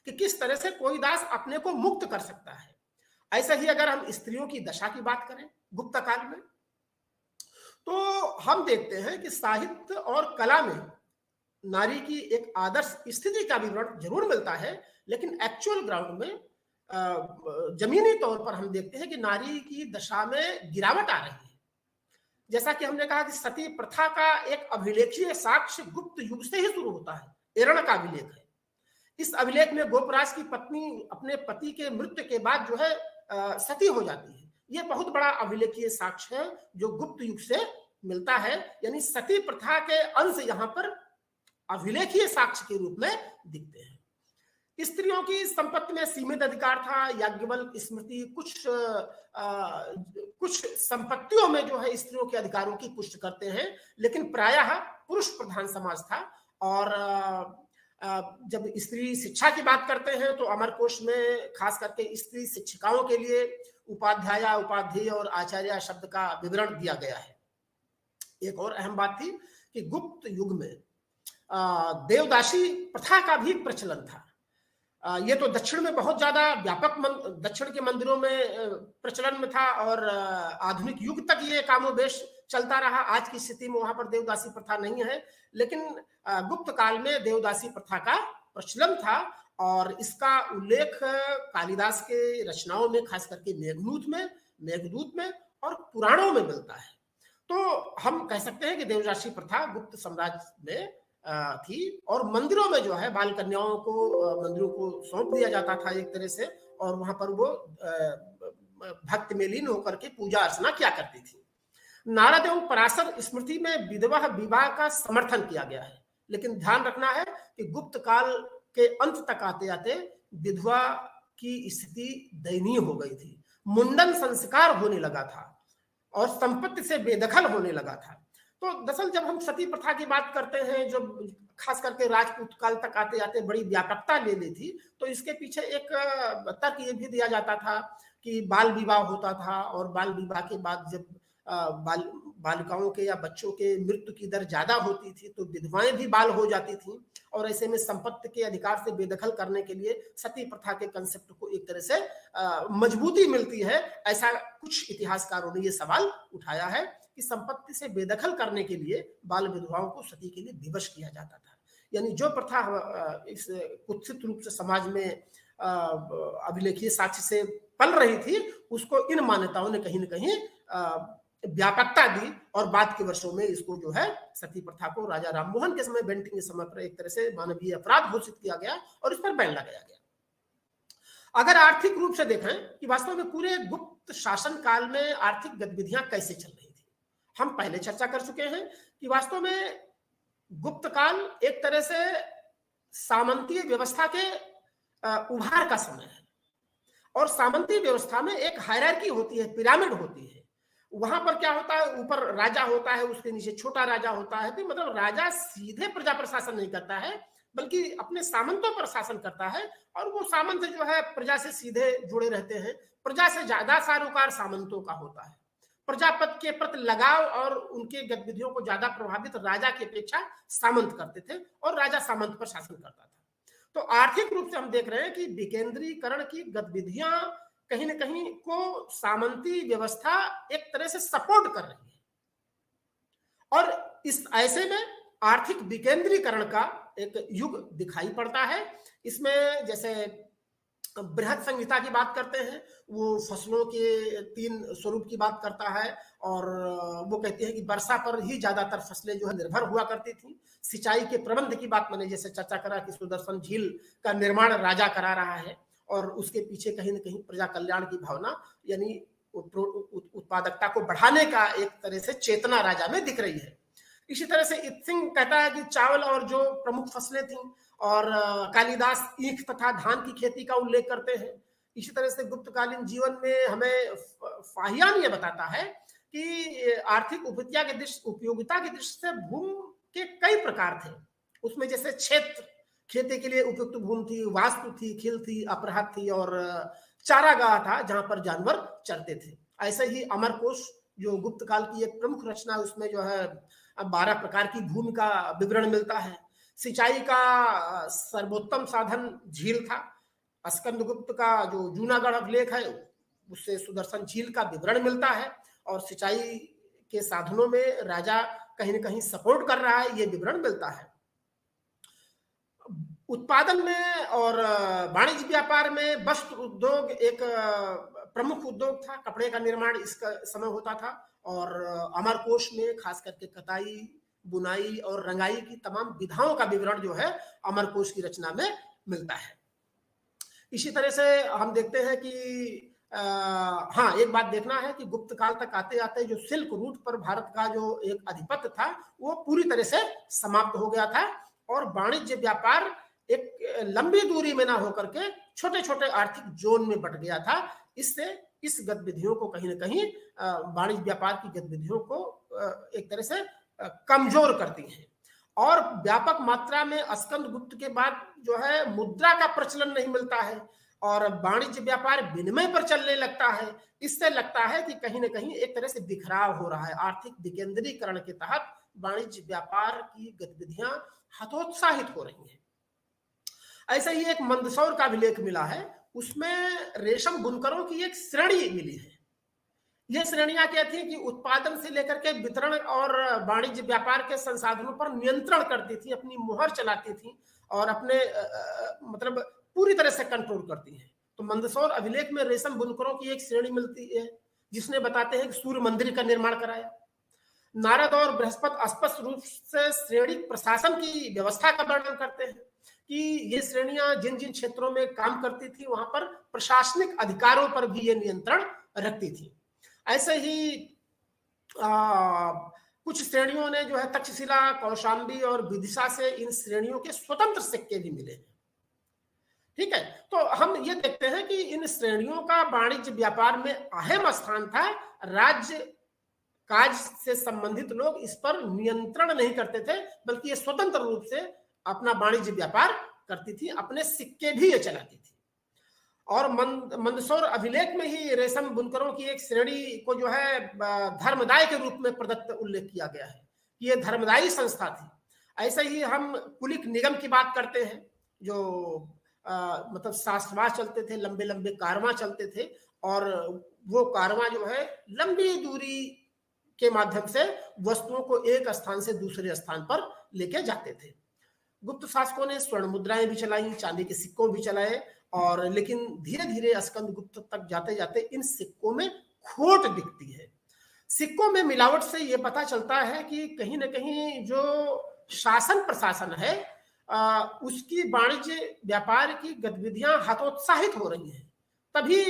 कि किस तरह से कोई दास अपने को मुक्त कर सकता है। ऐसा ही अगर हम स्त्रियों की दशा की बात करें गुप्त काल में तो हम देखते हैं कि साहित्य और कला में नारी की एक आदर्श स्थिति का विवरण जरूर मिलता है, लेकिन एक्चुअल ग्राउंड में जमीनी तौर पर हम देखते हैं कि नारी की दशा में गिरावट आ रही है। जैसा कि हमने कहा कि सती प्रथा का एक अभिलेखीय साक्ष्य गुप्त युग से ही शुरू होता है, एरण का अभिलेख है। इस अभिलेख में गोपराज की पत्नी अपने पति के मृत्यु के बाद जो है सती हो जाती है। यह बहुत बड़ा अभिलेखीय साक्ष्य है जो गुप्त युग से मिलता है, यानी सती प्रथा के अंश यहाँ पर अभिलेखीय साक्ष्य के रूप में दिखते हैं। स्त्रियों की संपत्ति में सीमित अधिकार था। याज्ञवल्क्य स्मृति कुछ संपत्तियों में जो है स्त्रियों के अधिकारों की पुष्टि करते हैं, लेकिन प्रायः पुरुष प्रधान समाज था। और जब स्त्री शिक्षा की बात करते हैं तो अमरकोश में खास करके स्त्री शिक्षिकाओं के लिए उपाध्याया, उपाध्येय और आचार्य शब्द का विवरण दिया गया है। एक और अहम बात थी कि गुप्त युग में देवदासी प्रथा का भी प्रचलन था। ये तो दक्षिण में बहुत ज्यादा व्यापक दक्षिण के मंदिरों में प्रचलन में था और आधुनिक युग तक ये कामोवेश चलता रहा। आज की स्थिति में वहां पर देवदासी प्रथा नहीं है, लेकिन गुप्त काल में देवदासी प्रथा का प्रचलन था और इसका उल्लेख कालिदास के रचनाओं में, खास करके मेघदूत में और पुराणों में मिलता है। तो हम कह सकते हैं कि देवदासी प्रथा गुप्त साम्राज्य में थी और मंदिरों में जो है बाल कन्याओं को मंदिरों को सौंप दिया जाता था एक तरह से, और वहां पर वो भक्ति में लीन होकर के पूजा अर्चना किया करती थी। नारद एवं पराशर स्मृति में विधवा विवाह का समर्थन किया गया है, लेकिन ध्यान रखना है कि गुप्त काल के अंत तक आते आते विधवा की स्थिति दयनीय हो गई थी। मुंडन संस्कार होने लगा था और संपत्ति से बेदखल होने लगा था। तो दरअसल जब हम सती प्रथा की बात करते हैं, जो खास करके राजपूत काल तक आते आते बड़ी व्यापकता ले ली थी, तो इसके पीछे एक तर्क ये भी दिया जाता था कि बाल विवाह होता था और बाल विवाह के बाद जब बालिकाओं के या बच्चों के मृत्यु की दर ज्यादा होती थी तो विधवाएं भी बाल हो जाती थी, और ऐसे में संपत्ति के अधिकार से बेदखल करने के लिए सती प्रथा के कंसेप्ट को एक तरह से मजबूती मिलती है। ऐसा कुछ इतिहासकारों ने ये सवाल उठाया है कि संपत्ति से बेदखल करने के लिए बाल विधवाओं को सती के लिए विवश किया जाता था। यानी जो प्रथा इस कुत्सित रूप से समाज में अभिलेखीय साक्ष्य से पल रही थी, उसको इन मान्यताओं ने कहीं न कहीं व्यापकता दी और बाद के वर्षों में इसको जो है सती प्रथा को राजा राममोहन के समय, बेंटिंग के समय पर एक तरह से मानवीय अपराध घोषित किया गया और इस पर बैन लगाया गया। अगर आर्थिक रूप से देखें कि वास्तव में पूरे गुप्त शासन काल में आर्थिक गतिविधियां कैसे चल रही थी, हम पहले चर्चा कर चुके हैं कि वास्तव में गुप्त काल एक तरह से सामंतीय व्यवस्था के उभार का समय है, और सामंतीय व्यवस्था में एक हायरार्की होती है, पिरामिड होती है। वहां पर क्या होता है, ऊपर राजा होता है, उसके नीचे छोटा राजा होता है। तो मतलब राजा सीधे प्रजा पर शासन नहीं करता है, बल्कि अपने सामंतों पर शासन करता है, और वो सामंत जो है प्रजा से सीधे जुड़े रहते हैं। प्रजा से ज्यादा सारोकार सामंतों का होता है। प्रजापति के प्रति लगाव और उनके गतिविधियों को ज्यादा प्रभावित राजा की अपेक्षा सामंत करते थे, और राजा सामंत पर शासन करता था। तो आर्थिक रूप से हम देख रहे हैं कि विकेंद्रीकरण की गतिविधियां कहीं न कहीं को सामंती व्यवस्था एक तरह से सपोर्ट कर रही है, और इस ऐसे में आर्थिक विकेंद्रीकरण का एक युग दिखाई पड़ता है। इसमें जैसे बृहद संहिता की बात करते हैं, वो फसलों के 3 स्वरूप की बात करता है, और वो कहते हैं कि वर्षा पर ही ज्यादातर फसलें जो है निर्भर हुआ करती थी। सिंचाई के प्रबंध की बात मैंने जैसे चर्चा करा कि सुदर्शन झील का निर्माण राजा करा रहा है, और उसके पीछे कहीं न कहीं प्रजा कल्याण की भावना, यानी उत्पादकता को बढ़ाने का एक तरह से चेतना राजा में दिख रही है। इसी तरह से इत्सिंग कहता है कि चावल और जो प्रमुख फसलें थीं, और कालिदास ईख तथा धान की खेती का उल्लेख करते हैं। इसी तरह से गुप्तकालीन जीवन में हमें फाहियान ये बताता है कि आर्थिक उपयोगिता की दृष्टि से भूमि के कई प्रकार थे। उसमें जैसे क्षेत्र, खेती के लिए उपयुक्त भूमि थी, वास्तु थी, खिल थी, अपराध थी, और चारागाह था जहां पर जानवर चरते थे। ऐसे ही अमरकोश जो गुप्त काल की एक प्रमुख रचना है, उसमें जो है 12 प्रकार की भूमि का विवरण मिलता है। सिंचाई का सर्वोत्तम साधन झील था। स्कंदगुप्त का जो जूनागढ़ अभिलेख है उससे सुदर्शन झील का विवरण मिलता है, और सिंचाई के साधनों में राजा कहीं न कहीं सपोर्ट कर रहा है, ये विवरण मिलता है। उत्पादन में और वाणिज्य व्यापार में वस्त्र उद्योग एक प्रमुख उद्योग था। कपड़े का निर्माण इसका समय होता था, और अमरकोश में खास करके कताई, बुनाई और रंगाई की तमाम विधाओं का विवरण जो है अमरकोश की रचना में मिलता है। इसी तरह से हम देखते हैं कि हाँ, एक बात देखना है कि गुप्त काल तक आते आते जो सिल्क रूट पर भारत का जो एक आधिपत्य था वो पूरी तरह से समाप्त हो गया था, और वाणिज्य व्यापार एक लंबी दूरी में ना होकर के छोटे छोटे आर्थिक जोन में बट गया था। इससे इस गतिविधियों को कहीं ना कहीं वाणिज्य व्यापार की गतिविधियों को एक तरह से कमजोर करती हैं। और व्यापक मात्रा में स्कंदगुप्त के बाद जो है मुद्रा का प्रचलन नहीं मिलता है और वाणिज्य व्यापार विनिमय पर चलने लगता है। इससे लगता है कि कहीं ना कहीं एक तरह से बिखराव हो रहा है। आर्थिक विकेंद्रीकरण के तहत वाणिज्य व्यापार की गतिविधियां हतोत्साहित हो रही हैं। ऐसा ही एक मंदसौर का अभिलेख मिला है, उसमें रेशम बुनकरों की एक श्रेणी मिली है। ये श्रेणियां क्या थी कि उत्पादन से लेकर के वितरण और वाणिज्य व्यापार के संसाधनों पर नियंत्रण करती थी, अपनी मुहर चलाती थी और अपने मतलब पूरी तरह से कंट्रोल करती है। तो मंदसौर अभिलेख में रेशम बुनकरों की एक श्रेणी मिलती है जिसने बताते हैं कि सूर्य मंदिर का निर्माण कराया। नारद और बृहस्पति स्पष्ट रूप से श्रेणी प्रशासन की व्यवस्था का वर्णन करते हैं कि ये श्रेणियां जिन जिन क्षेत्रों में काम करती थी वहां पर प्रशासनिक अधिकारों पर भी ये नियंत्रण रखती थी। ऐसे ही कुछ श्रेणियों ने जो है तक्षशिला, कौशाम्बी और विदिशा से इन श्रेणियों के स्वतंत्र सिक्के भी मिले हैं। ठीक है, तो हम ये देखते हैं कि इन श्रेणियों का वाणिज्य व्यापार में अहम स्थान था। राज्य काज से संबंधित लोग इस पर नियंत्रण नहीं करते थे, बल्कि ये स्वतंत्र रूप से अपना वाणिज्य व्यापार करती थी, अपने सिक्के भी ये चलाती थी। और मंदसौर अभिलेख में ही रेशम बुनकरों की एक श्रेणी को जो है धर्मदाय के रूप में प्रदत्त उल्लेख किया गया है कि ये धर्मदायी संस्था थी। ऐसे ही हम कुलिक निगम की बात करते हैं जो मतलब शास्त्रवास चलते थे, लंबे लंबे कारवां चलते थे और वो कारवां जो है लंबी दूरी के माध्यम से वस्तुओं को एक स्थान से दूसरे स्थान पर लेके जाते थे। गुप्त शासकों ने स्वर्ण मुद्राएं भी चलाई, चांदी के सिक्कों भी चलाए और लेकिन धीरे धीरे स्कंदगुप्त तक जाते जाते इन सिक्कों में खोट दिखती है। सिक्कों में मिलावट से यह पता चलता है कि कहीं ना कहीं जो शासन प्रशासन है उसकी वाणिज्य व्यापार की गतिविधियां हतोत्साहित हो रही हैं। तभी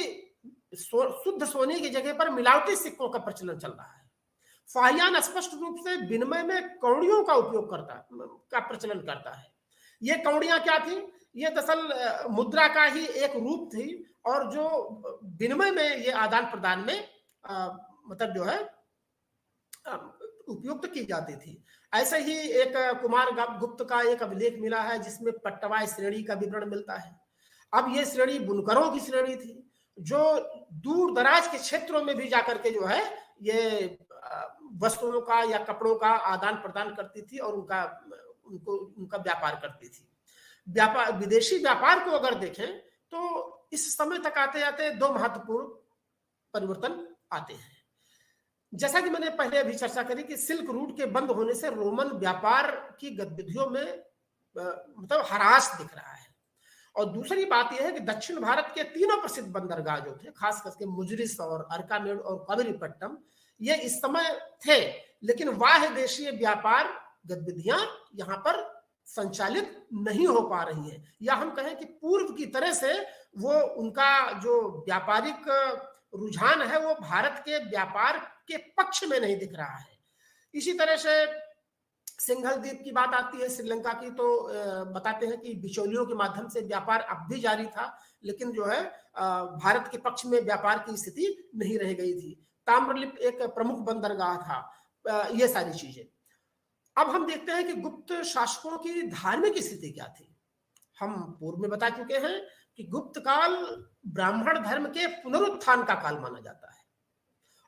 शुद्ध सोने की जगह पर मिलावटी सिक्कों का प्रचलन चल रहा है। फाहियान स्पष्ट रूप से विनिमय में कौड़ियों का उपयोग का प्रचलन करता है। ये कौड़ियां क्या थी? ये दरअसल मुद्रा का ही एक रूप थी और जो विनिमय में ये आदान प्रदान में मतलब जो है उपयुक्त की जाती थी। ऐसे ही एक कुमार गुप्त का एक अभिलेख मिला है जिसमें पट्टवा श्रेणी का विवरण मिलता है। अब ये श्रेणी बुनकरों की श्रेणी थी जो दूर दराज के क्षेत्रों में भी जाकर के जो है ये वस्तुओं का या कपड़ों का आदान प्रदान करती थी और उनका व्यापार करती थी। विदेशी व्यापार को अगर देखें तो इस समय तक आते आते दो महत्वपूर्ण परिवर्तन आते हैं। जैसा कि मैंने पहले अभी चर्चा करी कि सिल्क रूट के बंद होने से रोमन व्यापार की गतिविधियों में मतलब ह्रास दिख रहा है। और दूसरी बात यह है कि दक्षिण भारत के तीनों प्रसिद्ध बंदरगाह जो थे, खास करके मुजरिस और अरकामेड और कावेरीपट्टनम, ये इस समय थे, लेकिन बाह्य देशीय व्यापार गतिविधियां यहां पर संचालित नहीं हो पा रही है, या हम कहें कि पूर्व की तरह से वो उनका जो व्यापारिक रुझान है वो भारत के व्यापार के पक्ष में नहीं दिख रहा है। इसी तरह से सिंघल द्वीप की बात आती है, श्रीलंका की, तो बताते हैं कि बिचौलियों के माध्यम से व्यापार अब भी जारी था, लेकिन जो है भारत के पक्ष में व्यापार की स्थिति नहीं रह गई थी। ताम्रलिप्त एक प्रमुख बंदरगाह था। ये सारी चीजें अब हम देखते हैं कि गुप्त शासकों की धार्मिक स्थिति क्या थी। हम पूर्व में बता चुके हैं कि गुप्त काल ब्राह्मण धर्म के पुनरुत्थान का काल माना जाता है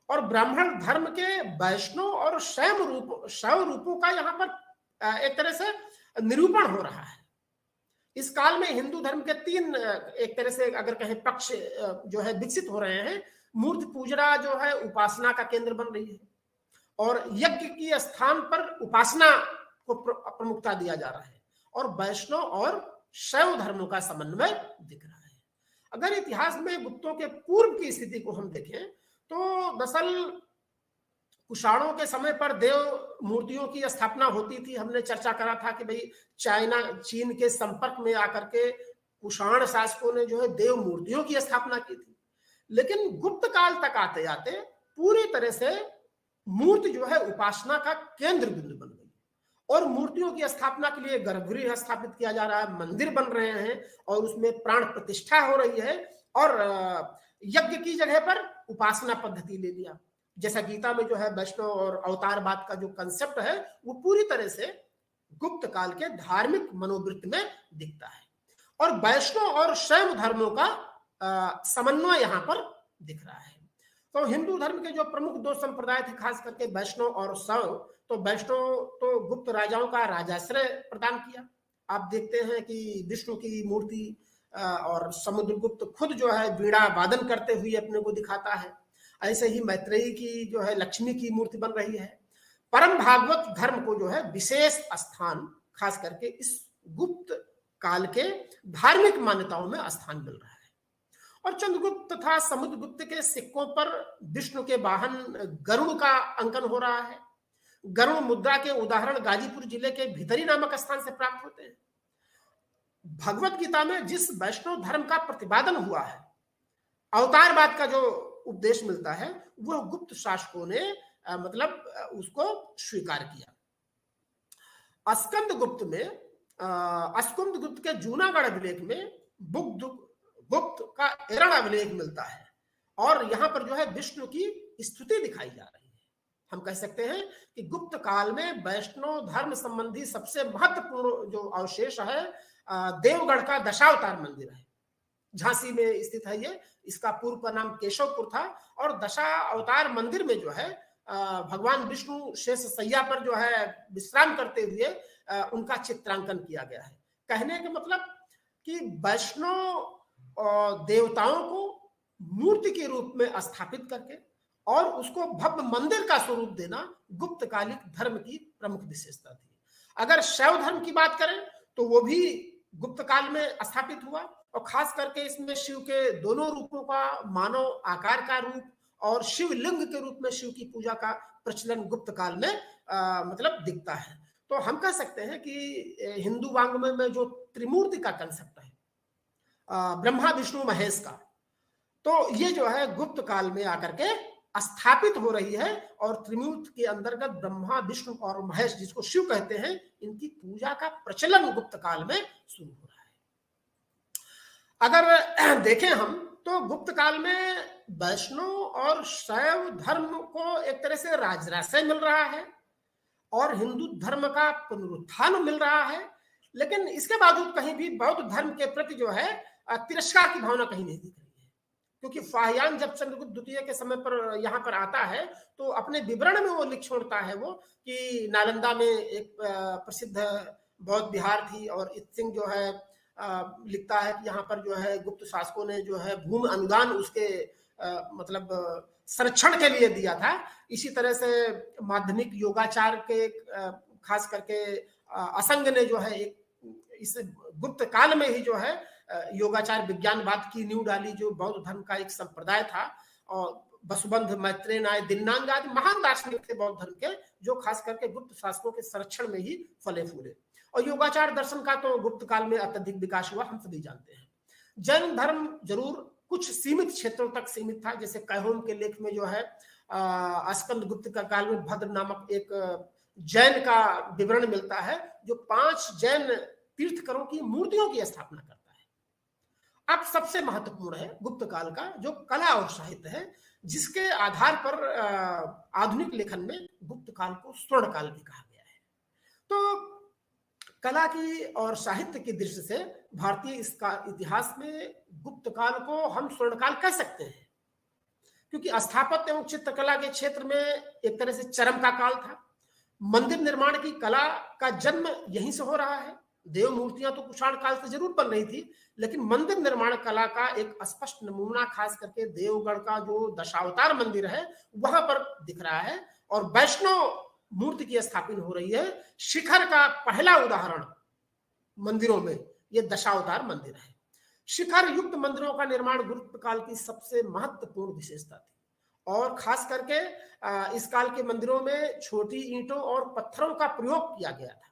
और ब्राह्मण धर्म के वैष्णव और शैव रूपों का यहाँ पर एक तरह से निरूपण हो रहा है। इस काल में हिंदू धर्म के तीन एक तरह से अगर कहें पक्ष जो है विकसित हो रहे हैं। मूर्ति पूजना जो है उपासना का केंद्र बन रही है और यज्ञ की स्थान पर उपासना को प्रमुखता दिया जा रहा है और वैष्णव और शैव धर्मों का समन्वय दिख रहा है। अगर इतिहास में गुप्तों के पूर्व की स्थिति को हम देखें तो दरअसल कुषाणों के समय पर देव मूर्तियों की स्थापना होती थी। हमने चर्चा करा था कि भाई चीन के संपर्क में आकर के कुषाण शासकों ने जो है देव मूर्तियों की स्थापना की थी, लेकिन गुप्त काल तक आते आते पूरी तरह से मूर्ति जो है उपासना का केंद्र बिंदु बन गई और मूर्तियों की स्थापना के लिए गर्भगृह स्थापित किया जा रहा है, मंदिर बन रहे हैं और उसमें प्राण प्रतिष्ठा हो रही है, और यज्ञ की जगह पर उपासना पद्धति ले लिया। जैसा गीता में जो है वैष्णव और अवतारवाद का जो कंसेप्ट है वो पूरी तरह से गुप्त काल के धार्मिक मनोवृत्ति में दिखता है, और वैष्णव और शैव धर्मों का समन्वय यहाँ पर दिख रहा है। तो हिंदू धर्म के जो प्रमुख दो संप्रदाय थे, खास करके वैष्णव और शैव, तो वैष्णव तो गुप्त राजाओं का राजाश्रय प्रदान किया। आप देखते हैं कि विष्णु की मूर्ति और समुद्रगुप्त खुद जो है वीणा वादन करते हुए अपने को दिखाता है। ऐसे ही मैत्रेयी की जो है लक्ष्मी की मूर्ति बन रही है। परम भागवत धर्म को जो है विशेष स्थान खास करके इस गुप्त काल के धार्मिक मान्यताओं में स्थान मिल रहा है। और चंद्रगुप्त तथा समुद्रगुप्त के सिक्कों पर विष्णु के वाहन गरुड़ का अंकन हो रहा है। गरुड़ मुद्रा के उदाहरण गाजीपुर जिले के भितरी नामक स्थान से प्राप्त होते हैं। भगवत गीता में जिस वैष्णव धर्म का प्रतिपादन हुआ है, अवतारवाद का जो उपदेश मिलता है, वह गुप्त शासकों ने उसको स्वीकार किया। स्कंद गुप्त के जूनागढ़ अभिलेख में गुप्त का एरण अभिलेख मिलता है, और यहां पर जो है विष्णु की स्तुति दिखाई जा रही है। हम कह सकते हैं कि गुप्त काल में वैष्णव धर्म संबंधी सबसे महत्वपूर्ण जो अवशेष है देवगढ़ का दशावतार मंदिर है। झांसी में स्थित है ये। इसका पूर्व का नाम केशवपुर था, और दशावतार मंदिर में जो है भगवान विष्णु शेष सैया पर जो है विश्राम करते हुए उनका चित्रांकन किया गया है। कहने का मतलब कि वैष्णव देवताओं को मूर्ति के रूप में स्थापित करके और उसको भव्य मंदिर का स्वरूप देना गुप्तकालिक धर्म की प्रमुख विशेषता थी। अगर शैव धर्म की बात करें तो वो भी गुप्त काल में स्थापित हुआ, और खास करके इसमें शिव के दोनों रूपों का, मानव आकार का रूप और शिवलिंग के रूप में शिव की पूजा का प्रचलन गुप्त काल में दिखता है। तो हम कह सकते हैं कि हिंदू वांग्मय में जो त्रिमूर्ति का कंसेप्ट है, ब्रह्मा विष्णु महेश का, तो ये जो है गुप्त काल में आकर के स्थापित हो रही है, और त्रिमूर्ति के अंतर्गत ब्रह्मा विष्णु और महेश, जिसको शिव कहते हैं, इनकी पूजा का प्रचलन गुप्त काल में शुरू हो रहा है। अगर देखें हम तो गुप्त काल में वैष्णव और शैव धर्म को एक तरह से राजराश्रय मिल रहा है और हिंदू धर्म का पुनरुत्थान मिल रहा है, लेकिन इसके बावजूद कहीं भी बौद्ध धर्म के प्रति जो है तिरस्कार की भावना कहीं नहीं दिख रही है। क्योंकि फाहियान जब चंद्रगुप्त द्वितीय के समय पर यहाँ पर आता है तो अपने विवरण में वो लिख छोड़ता है वो कि नालंदा में एक प्रसिद्ध बौद्ध विहार थी, और इत सिंह जो है लिखता है कि यहाँ पर जो है गुप्त शासकों ने जो है भूमि अनुदान उसके संरक्षण के लिए दिया था। इसी तरह से माध्यमिक योगाचार के खास करके असंग ने जो है इस गुप्त काल में ही जो है योगाचार विज्ञानवाद की नींव डाली, जो बौद्ध धर्म का एक संप्रदाय था। और वसुबंध, मैत्रेय, नाय, दिन्नांग आदि महान दार्शनिक थे बौद्ध धर्म के, जो खास करके गुप्त शासकों के संरक्षण में ही फले फूले। और योगाचार दर्शन का तो गुप्त काल में अत्यधिक विकास हुआ, हम सभी जानते हैं। जैन धर्म जरूर कुछ सीमित क्षेत्रों तक सीमित था, जैसे कैहोम के लेख में जो है स्कंद गुप्त का काल में भद्र नामक एक जैन का विवरण मिलता है, जो 5 जैन तीर्थकरों की मूर्तियों की स्थापना करता है। अब सबसे महत्वपूर्ण है गुप्त काल का जो कला और साहित्य है, जिसके आधार पर आधुनिक लेखन में गुप्त काल को स्वर्ण काल भी कहा गया है। तो कला की और साहित्य की दृष्टि से भारतीय इसका इतिहास में गुप्त काल को हम स्वर्ण काल कह सकते हैं, क्योंकि स्थापत्य एवं चित्रकला के क्षेत्र में एक तरह से चरम का काल था। मंदिर निर्माण की कला का जन्म यहीं से हो रहा है। देव मूर्तियां तो कुषाण काल से जरूर बन रही थी, लेकिन मंदिर निर्माण कला का एक स्पष्ट नमूना खास करके देवगढ़ का जो दशावतार मंदिर है वहां पर दिख रहा है। और वैष्णव मूर्ति की स्थापना हो रही है। शिखर का पहला उदाहरण मंदिरों में ये दशावतार मंदिर है। शिखर युक्त मंदिरों का निर्माण गुप्त काल की सबसे महत्वपूर्ण विशेषता थी, और खास करके इस काल के मंदिरों में छोटी ईंटों और पत्थरों का प्रयोग किया गया था।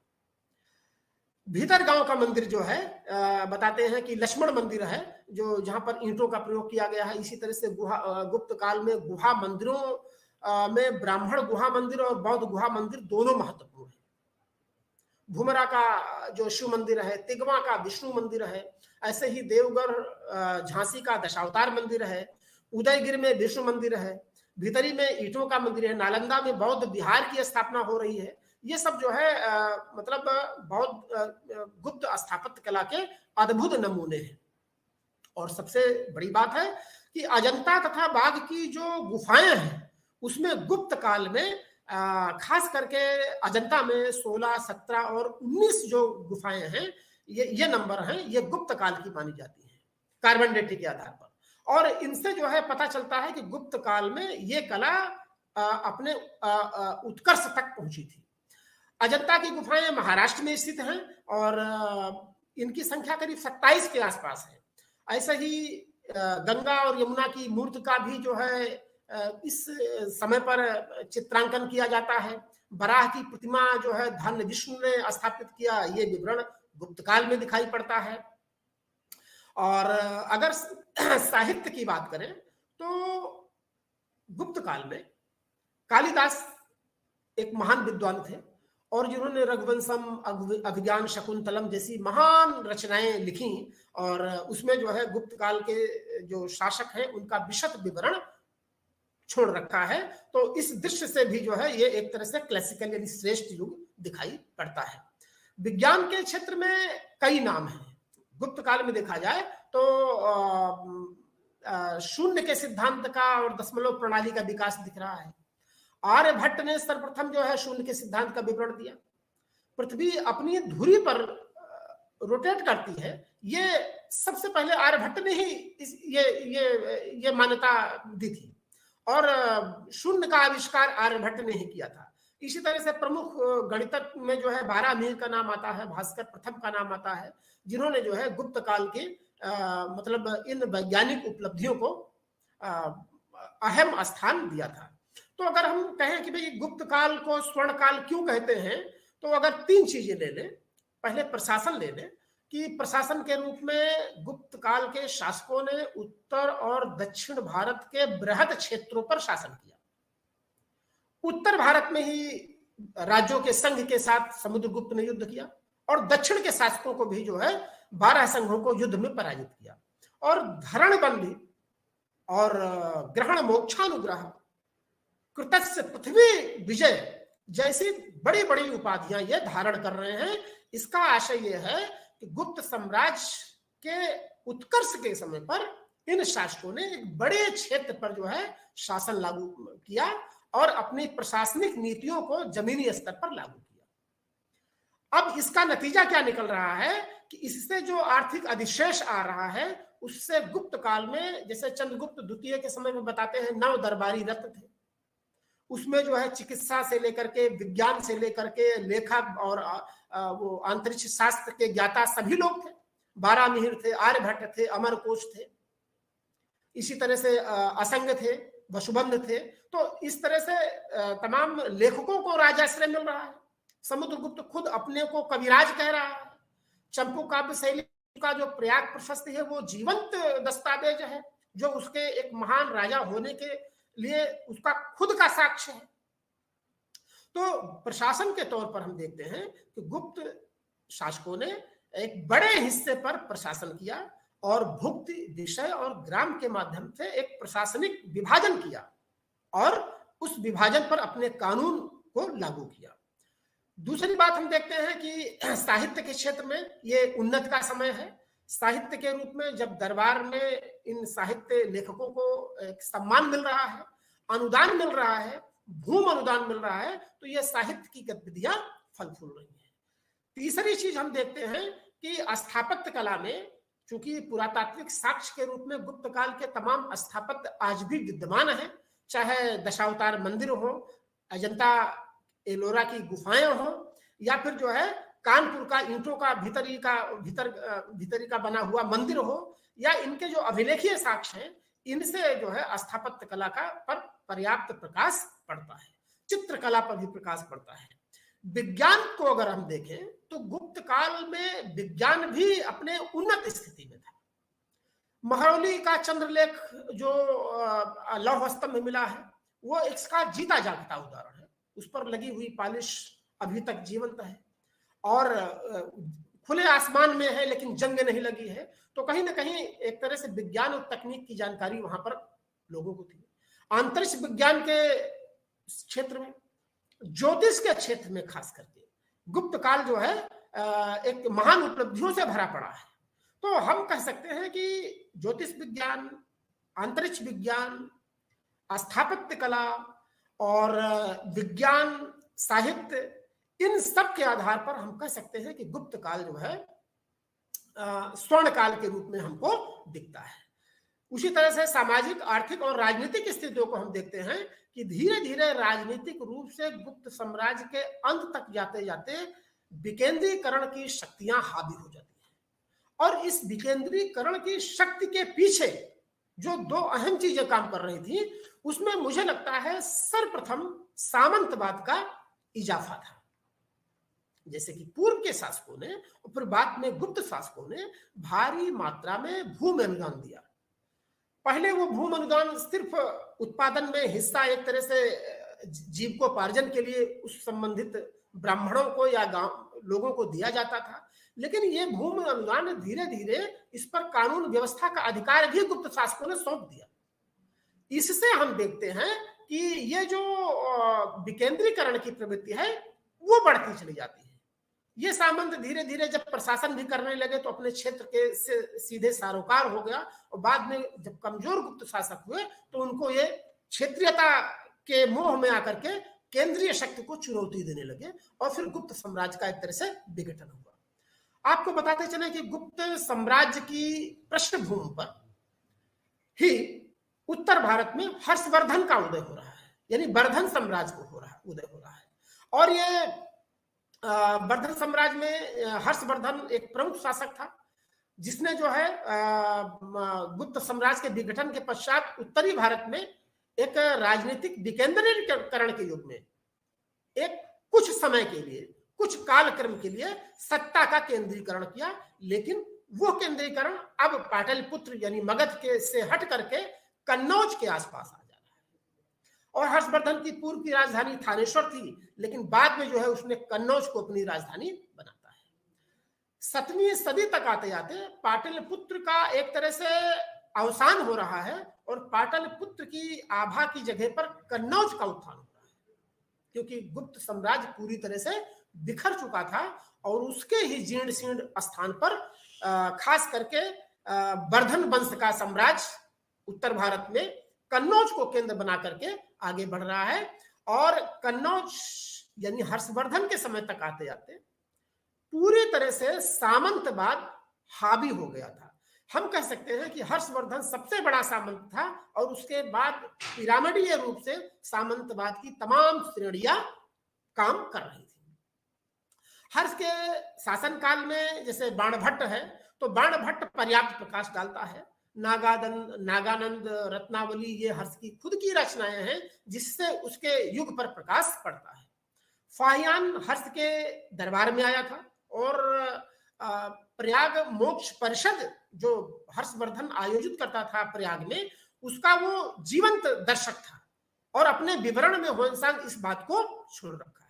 भीतर गांव का मंदिर जो है बताते हैं कि लक्ष्मण मंदिर है, जो जहां पर ईंटों का प्रयोग किया गया है। इसी तरह से गुप्त काल में गुहा मंदिरों में ब्राह्मण गुहा मंदिर और बौद्ध गुहा मंदिर दोनों महत्वपूर्ण है। भूमरा का जो शिव मंदिर है, तिगवा का विष्णु मंदिर है, ऐसे ही देवगढ़ झांसी का दशावतार मंदिर है, उदयगिर में विष्णु मंदिर है, भीतरी में ईंटों का मंदिर है, नालंदा में बौद्ध विहार की स्थापना हो रही है। ये सब जो है मतलब बौद्ध गुप्त स्थापत्य कला के अद्भुत नमूने हैं। और सबसे बड़ी बात है कि अजंता तथा बाघ की जो गुफाएं हैं उसमें गुप्त काल में खास करके अजंता में 16, 17 और 19 जो गुफाएं हैं, ये नंबर हैं, ये गुप्त काल की मानी जाती हैं कार्बन डेटिंग के आधार पर। और इनसे जो है पता चलता है कि गुप्त काल में ये कला अपने उत्कर्ष तक पहुंची थी। अजंता की गुफाएं महाराष्ट्र में स्थित हैं और इनकी संख्या करीब 27 के आसपास है। ऐसा ही गंगा और यमुना की मूर्ति का भी जो है इस समय पर चित्रांकन किया जाता है। बराह की प्रतिमा जो है धन्य विष्णु ने स्थापित किया, ये विवरण गुप्त काल में दिखाई पड़ता है। और अगर साहित्य की बात करें तो गुप्त काल में कालिदास एक महान विद्वान थे और जिन्होंने रघुवंशम, अभिज्ञान शकुंतलम जैसी महान रचनाएं लिखी और उसमें जो है गुप्त काल के जो शासक हैं उनका विशद विवरण छोड़ रखा है। तो इस दृश्य से भी जो है ये एक तरह से क्लासिकल यानी श्रेष्ठ युग दिखाई पड़ता है। विज्ञान के क्षेत्र में कई नाम हैं। गुप्त काल में देखा जाए तो शून्य के सिद्धांत का और दशमलव प्रणाली का विकास दिख रहा है। आर्यभट्ट ने सर्वप्रथम जो है शून्य के सिद्धांत का विवरण दिया। पृथ्वी अपनी धुरी पर रोटेट करती है, ये सबसे पहले आर्यभट्ट ने ही ये मान्यता दी थी और शून्य का आविष्कार आर्यभट्ट ने ही किया था। इसी तरह से प्रमुख गणितज्ञ में जो है बारामीर का नाम आता है, भास्कर प्रथम का नाम आता है, जिन्होंने जो है गुप्त काल के मतलब इन वैज्ञानिक उपलब्धियों को अहम स्थान दिया था। तो अगर हम कहें कि भाई गुप्त काल को स्वर्ण काल क्यों कहते हैं, तो अगर 3 चीजें ले लें। पहले प्रशासन ले लें कि प्रशासन के रूप में गुप्त काल के शासकों ने उत्तर और दक्षिण भारत के बृहद क्षेत्रों पर शासन किया। उत्तर भारत में ही राज्यों के संघ के साथ समुद्रगुप्त ने युद्ध किया और दक्षिण के शासकों को भी जो है 12 संघों को युद्ध में पराजित किया। और धरणबंदी और ग्रहण मोक्षानुग्रह, कृतस्य पृथ्वी विजय जैसी बड़ी बड़ी उपाधियां ये धारण कर रहे हैं। इसका आशय यह है कि गुप्त साम्राज्य के उत्कर्ष के समय पर इन शासकों ने एक बड़े क्षेत्र पर जो है शासन लागू किया और अपनी प्रशासनिक नीतियों को जमीनी स्तर पर लागू किया। अब इसका नतीजा क्या निकल रहा है कि इससे जो आर्थिक अधिशेष आ रहा है उससे गुप्त काल में, जैसे चंद्रगुप्त द्वितीय के समय में बताते हैं 9 दरबारी रत्न थे, उसमें जो है चिकित्सा से लेकर के विज्ञान से लेकर के लेखक और वो अंतरिक्ष शास्त्र के ज्ञाता सभी लोग थे। बारामीर थे, आर्यभट्ट थे, अमरकोश थे, इसी तरह से असंग थे, वसुबंध थे। तो इस तरह से तमाम लेखकों को राजाश्रय मिल रहा है। समुद्रगुप्त खुद अपने को कविराज कह रहा है। चंपू काव्य शैली का जो प्रयाग प्रशस्ति है वो जीवंत दस्तावेज है जो उसके एक महान राजा होने के लिए उसका खुद का साक्ष्य है। तो प्रशासन के तौर पर हम देखते हैं कि गुप्त शासकों ने एक बड़े हिस्से पर प्रशासन किया और भुक्ति, विषय और ग्राम के माध्यम से एक प्रशासनिक विभाजन किया और उस विभाजन पर अपने कानून को लागू किया। दूसरी बात हम देखते हैं कि साहित्य के क्षेत्र में ये उन्नत का समय है। साहित्य के रूप में जब दरबार में इन साहित्य लेखकों को एक सम्मान मिल रहा है, अनुदान मिल रहा है, भूम अनुदान मिल रहा है, तो ये साहित्य की गतिविधियां फल फूल रही हैं। तीसरी चीज हम देखते हैं कि स्थापत्य कला में, चूंकि पुरातात्विक साक्ष्य के रूप में गुप्त काल के तमाम स्थापत्य आज भी विद्यमान है, चाहे दशावतार मंदिर हो, अजंता एलोरा की गुफाएं हो, या फिर जो है कानपुर का ईंटों का भीतरी का बना हुआ मंदिर हो, या इनके जो अभिलेखीय साक्ष्य हैं, इनसे जो है स्थापत्य कला का पर पर्याप्त प्रकाश पड़ता है। चित्रकला पर भी प्रकाश पड़ता है। विज्ञान को अगर हम देखें तो गुप्त काल में विज्ञान भी अपने उन्नत स्थिति में था। महरौली का चंद्रलेख जो लौह स्तंभ में मिला है वो इसका जीता जागता उदाहरण है। उस पर लगी हुई पालिश अभी तक जीवंत है। और खुले आसमान में है लेकिन जंग नहीं लगी है, तो कहीं ना कहीं एक तरह से विज्ञान और तकनीक की जानकारी वहां पर लोगों को थी। अंतरिक्ष विज्ञान के क्षेत्र में, ज्योतिष के क्षेत्र में खास करके गुप्त काल जो है एक महान उपलब्धियों से भरा पड़ा है। तो हम कह सकते हैं कि ज्योतिष विज्ञान, अंतरिक्ष विज्ञान, स्थापत्य कला और विज्ञान, साहित्य, इन सब के आधार पर हम कह सकते हैं कि गुप्त काल जो है स्वर्ण काल के रूप में हमको दिखता है। उसी तरह से सामाजिक, आर्थिक और राजनीतिक स्थितियों को हम देखते हैं कि धीरे धीरे राजनीतिक रूप से गुप्त साम्राज्य के अंत तक जाते जाते विकेंद्रीकरण की शक्तियां हावी हो जाती हैं। और इस विकेंद्रीकरण की शक्ति के पीछे जो दो अहम चीजें काम कर रही थी, उसमें मुझे लगता है सर्वप्रथम सामंतवाद का इजाफा था। जैसे कि पूर्व के शासकों ने और फिर बाद में गुप्त शासकों ने भारी मात्रा में भूमि अनुदान दिया। पहले वो भूमि अनुदान सिर्फ उत्पादन में हिस्सा एक तरह से जीविकोपार्जन के लिए उस संबंधित ब्राह्मणों को या गांव लोगों को दिया जाता था, लेकिन ये भूमि अनुदान धीरे धीरे इस पर कानून व्यवस्था का अधिकार भी गुप्त शासकों ने सौंप दिया। इससे हम देखते हैं कि ये जो विकेंद्रीकरण की प्रवृत्ति है वो बढ़ती चली जाती है। ये सामंत धीरे धीरे जब प्रशासन भी करने लगे तो अपने क्षेत्र के से सीधे सारोकार हो गया, और बाद में जब कमजोर गुप्त शासक हुए तो उनको ये क्षेत्रीयता के मोह में आकर के केंद्रीय शक्ति को चुनौती देने लगे, और फिर गुप्त साम्राज्य का एक तरह से विघटन हुआ। आपको बताते चले कि गुप्त साम्राज्य की पृष्ठभूमि पर ही उत्तर भारत में हर्षवर्धन का उदय हो रहा है, यानी वर्धन साम्राज्य को उदय हो रहा है। और ये वर्धन साम्राज्य में हर्षवर्धन एक प्रमुख शासक था, जिसने जो है गुप्त साम्राज्य के विघटन के पश्चात उत्तरी भारत में एक राजनीतिक विकेंद्रीकरण के युग में एक कुछ समय के लिए, कुछ कालक्रम के लिए सत्ता का केंद्रीकरण किया। लेकिन वो केंद्रीकरण अब पाटलिपुत्र यानी मगध के से हट करके कन्नौज के आसपास आ जा रहा है। और हर्षवर्धन की पूर्व की राजधानी थानेश्वर थी, लेकिन बाद में जो है उसने कन्नौज को अपनी राजधानी बनाता है। 7वीं सदी तक आते आते पाटलिपुत्र का एक तरह से अवसान हो रहा है, और पाटलिपुत्र की आभा की जगह पर कन्नौज का उत्थान हो रहा है, क्योंकि गुप्त साम्राज्य पूरी तरह से बिखर चुका था। और उसके ही जीर्ण शीर्ण स्थान पर खास करके वर्धन वंश का साम्राज्य उत्तर भारत में कन्नौज को केंद्र बना करके आगे बढ़ रहा है। और कन्नौज यानी हर्षवर्धन के समय तक आते आते पूरी तरह से सामंतवाद हावी हो गया था। हम कह सकते हैं कि हर्षवर्धन सबसे बड़ा सामंत था, और उसके बाद पिरामिडीय रूप से सामंतवाद की तमाम श्रेणियां काम कर रही थी। हर्ष के शासनकाल में जैसे बाणभट्ट है, तो बाणभट्ट पर्याप्त प्रकाश डालता है। नागानंद, रत्नावली, ये हर्ष की खुद की रचनाएं हैं, जिससे उसके युग पर प्रकाश पड़ता है। फाहियान हर्ष के दरबार में आया था, और प्रयाग मोक्ष परिषद जो हर्षवर्धन आयोजित करता था प्रयाग में, उसका वो जीवंत दर्शक था, और अपने विवरण में होनसांग इस बात को छोड़ रखा है।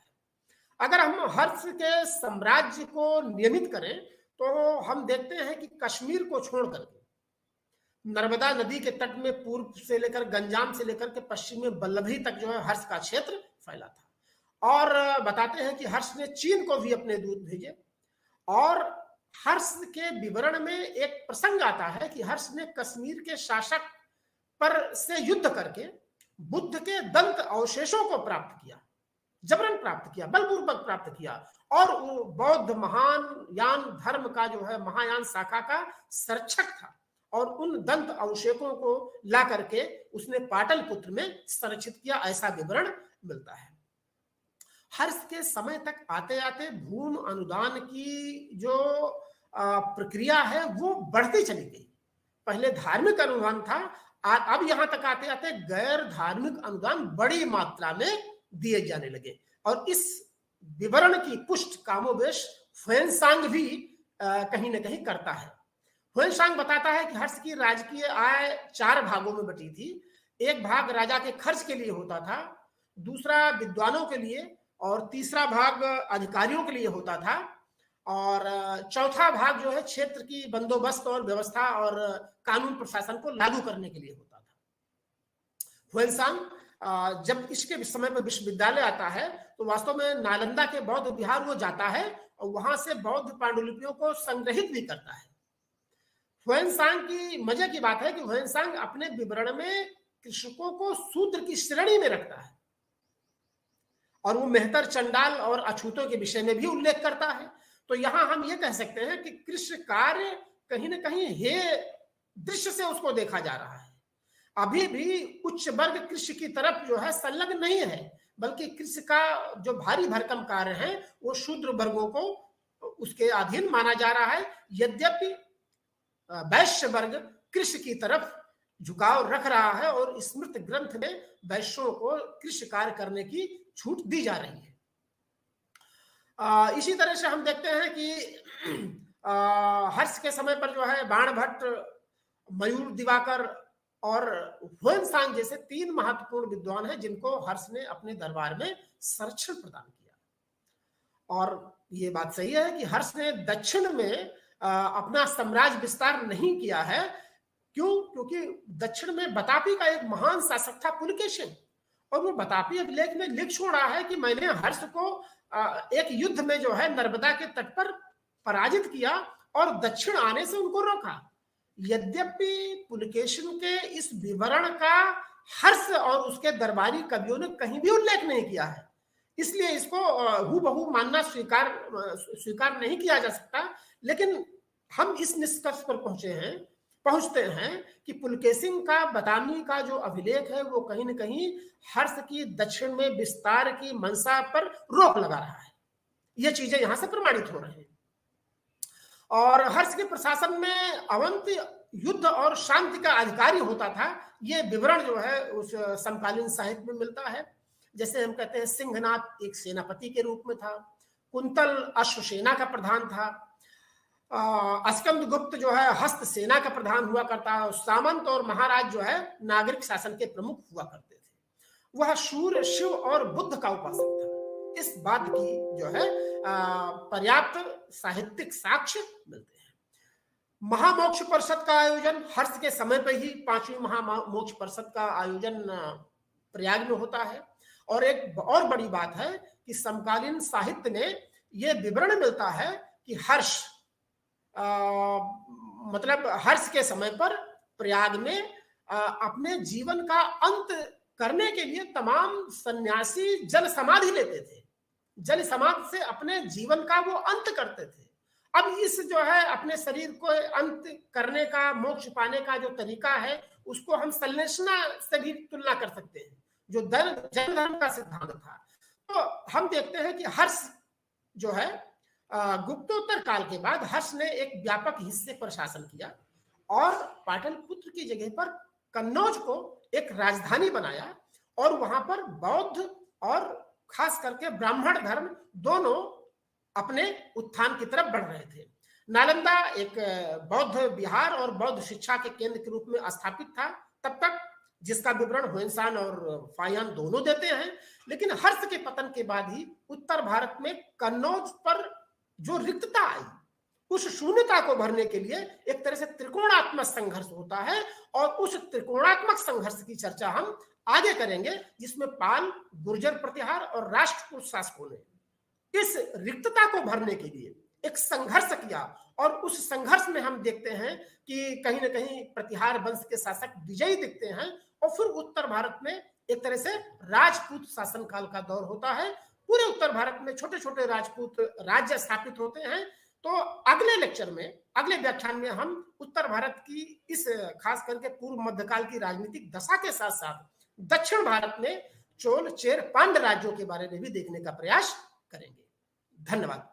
अगर हम हर्ष के साम्राज्य को नियमित करें तो हम देखते हैं कि कश्मीर को छोड़ करके नर्मदा नदी के तट में पूर्व से लेकर गंजाम से लेकर के पश्चिम में वल्लभी तक जो है हर्ष का क्षेत्र फैला था। और बताते हैं कि हर्ष ने चीन को भी अपने दूत भेजे। और हर्ष के विवरण में एक प्रसंग आता है कि हर्ष ने कश्मीर के शासक पर से युद्ध करके बुद्ध के दंत अवशेषों को प्राप्त किया, जबरन प्राप्त किया, बलपूर्वक प्राप्त किया, और वो बौद्ध महायान धर्म का जो है महायान शाखा का संरक्षक था, और उन दंत अवशेषों को ला करके उसने पाटलिपुत्र में संरक्षित किया, ऐसा विवरण मिलता है। हर्ष के समय तक आते आते भूमि अनुदान की जो प्रक्रिया है वो बढ़ती चली गई। पहले धार्मिक अनुदान था, अब यहां तक आते आते गैर धार्मिक अनुदान बड़ी मात्रा में दिए जाने लगे। और इस विवरण की पुष्टि कामोवेश ह्वेनसांग भी कहीं ना कहीं करता है। ह्वेनसांग बताता है कि हर्ष की राजकीय आय 4 भागों में बटी थी। एक भाग राजा के खर्च के लिए होता था, दूसरा विद्वानों के लिए, और तीसरा भाग अधिकारियों के लिए होता था। और चौथा भाग जो है क्षेत्र की बंदोबस्त और व्यवस्था और कानून प्रशासन को लागू करने के लिए होता था। ह्वेनसांग जब इसके समय पर विश्वविद्यालय आता है तो वास्तव में नालंदा के बौद्ध विहार वो जाता है और वहां से बौद्ध पांडुलिपियों को संग्रहित भी करता है। ह्वेनसांग की मजे की बात है कि ह्वेनसांग अपने विवरण में कृषकों को शूद्र की श्रेणी में रखता है और वो मेहतर, चंडाल और अछूतों के विषय में भी उल्लेख करता है। तो यहां हम ये कह सकते हैं कि कृषि कार्य कहीं ना कहीं हे दृश्य से उसको देखा जा रहा है। अभी भी उच्च वर्ग कृषि की तरफ जो है संलग्न नहीं है, बल्कि कृषि का जो भारी भरकम कार्य है वो शूद्र वर्गों को उसके अधीन माना जा रहा है। यद्यपि वैश्य वर्ग कृषि की तरफ झुकाव रख रहा है और स्मृत ग्रंथ में वैश्यों को कृषि कार्य करने की छूट दी जा रही है। इसी तरह से हम देखते हैं कि हर्ष के समय पर जो है बाणभट्ट, मयूर दिवाकर और ह्वेनसांग जैसे 3 महत्वपूर्ण विद्वान हैं जिनको हर्ष ने अपने दरबार में संरक्षण प्रदान किया। और ये बात सही है कि हर्ष ने दक्षिण में अपना साम्राज्य विस्तार नहीं किया है। क्यों? क्योंकि दक्षिण में बतापी का एक महान शासक था पुलकेशिन, और वो बतापी अभिलेख में लिख छोड़ा है कि मैंने हर्ष को एक युद्ध में जो है नर्मदा के तट पर पराजित किया और दक्षिण आने से उनको रोका। यद्यपि पुलकेशिन के इस विवरण का हर्ष और उसके दरबारी कवियों ने कहीं भी उल्लेख नहीं किया है, इसलिए इसको हूबहू मानना स्वीकार नहीं किया जा सकता। लेकिन हम इस निष्कर्ष पर पहुंचते हैं कि पुलकेशिन का बदामी का जो अभिलेख है वो कहीं न कहीं हर्ष की दक्षिण में विस्तार की मंशा पर रोक लगा रहा है। ये चीजें यहां से प्रमाणित हो रही हैं। और हर्ष के प्रशासन में अवंत युद्ध और शांति का अधिकारी होता था। ये विवरण जो है उस समकालीन साहित्य में मिलता है। जैसे हम कहते हैं सिंहनाथ एक सेनापति के रूप में था, कुंतल अश्वसेना का प्रधान था, स्कंदगुप्त जो है हस्त सेना का प्रधान हुआ करता है, सामंत और महाराज जो है नागरिक शासन के प्रमुख हुआ करते थे। वह सूर्य, शिव और बुद्ध का उपासक था। इस बात की जो है पर्याप्त साहित्यिक साक्ष्य मिलते हैं। महामोक्ष परिषद का आयोजन हर्ष के समय पर ही 5वीं महामोक्ष परिषद का आयोजन प्रयाग में होता है। और एक और बड़ी बात है कि समकालीन साहित्य में यह विवरण मिलता है कि मतलब हर्ष के समय पर प्रयाग में अपने जीवन का अंत करने के लिए तमाम सन्यासी जल समाधि लेते थे। जल समाधि से अपने जीवन का वो अंत करते थे। अब इस जो है अपने शरीर को अंत करने का, मोक्ष पाने का जो तरीका है उसको हम संलेषणा से भी तुलना कर सकते हैं, जो जैन धर्म का सिद्धांत था। तो हम देखते हैं कि हर्ष जो है गुप्तोत्तर काल के बाद हर्ष ने एक व्यापक हिस्से पर शासन किया और पाटलिपुत्र की जगह पर कन्नौज को एक राजधानी बनाया और वहां पर बौद्ध और खास करके ब्राह्मण धर्म दोनों अपने उत्थान की तरफ बढ़ रहे थे। नालंदा एक बौद्ध विहार और बौद्ध शिक्षा के केंद्र के रूप में स्थापित था तब तक, जिसका विवरण ह्वेनसांग और फाहियान दोनों देते हैं। लेकिन हर्ष के पतन के बाद ही उत्तर भारत में कन्नौज पर जो रिक्तता आई, उस शून्यता को भरने के लिए एक तरह से त्रिकोणात्मक संघर्ष होता है और उस त्रिकोणात्मक संघर्ष की चर्चा हम आगे करेंगे, जिसमें पाल, गुर्जर प्रतिहार और राष्ट्रकूट शासकों ने इस रिक्तता को भरने के लिए एक संघर्ष किया। और उस संघर्ष में हम देखते हैं कि कहीं ना कहीं प्रतिहार वंश के शासक विजयी दिखते हैं और फिर उत्तर भारत में एक तरह से राजपूत शासनकाल का दौर होता है। पूरे उत्तर भारत में छोटे छोटे राजपूत राज्य स्थापित होते हैं। तो अगले लेक्चर में, अगले व्याख्यान में हम उत्तर भारत की इस खास करके पूर्व मध्यकाल की राजनीतिक दशा के साथ साथ दक्षिण भारत में चोल, चेर, पांड्य राज्यों के बारे में भी देखने का प्रयास करेंगे। धन्यवाद।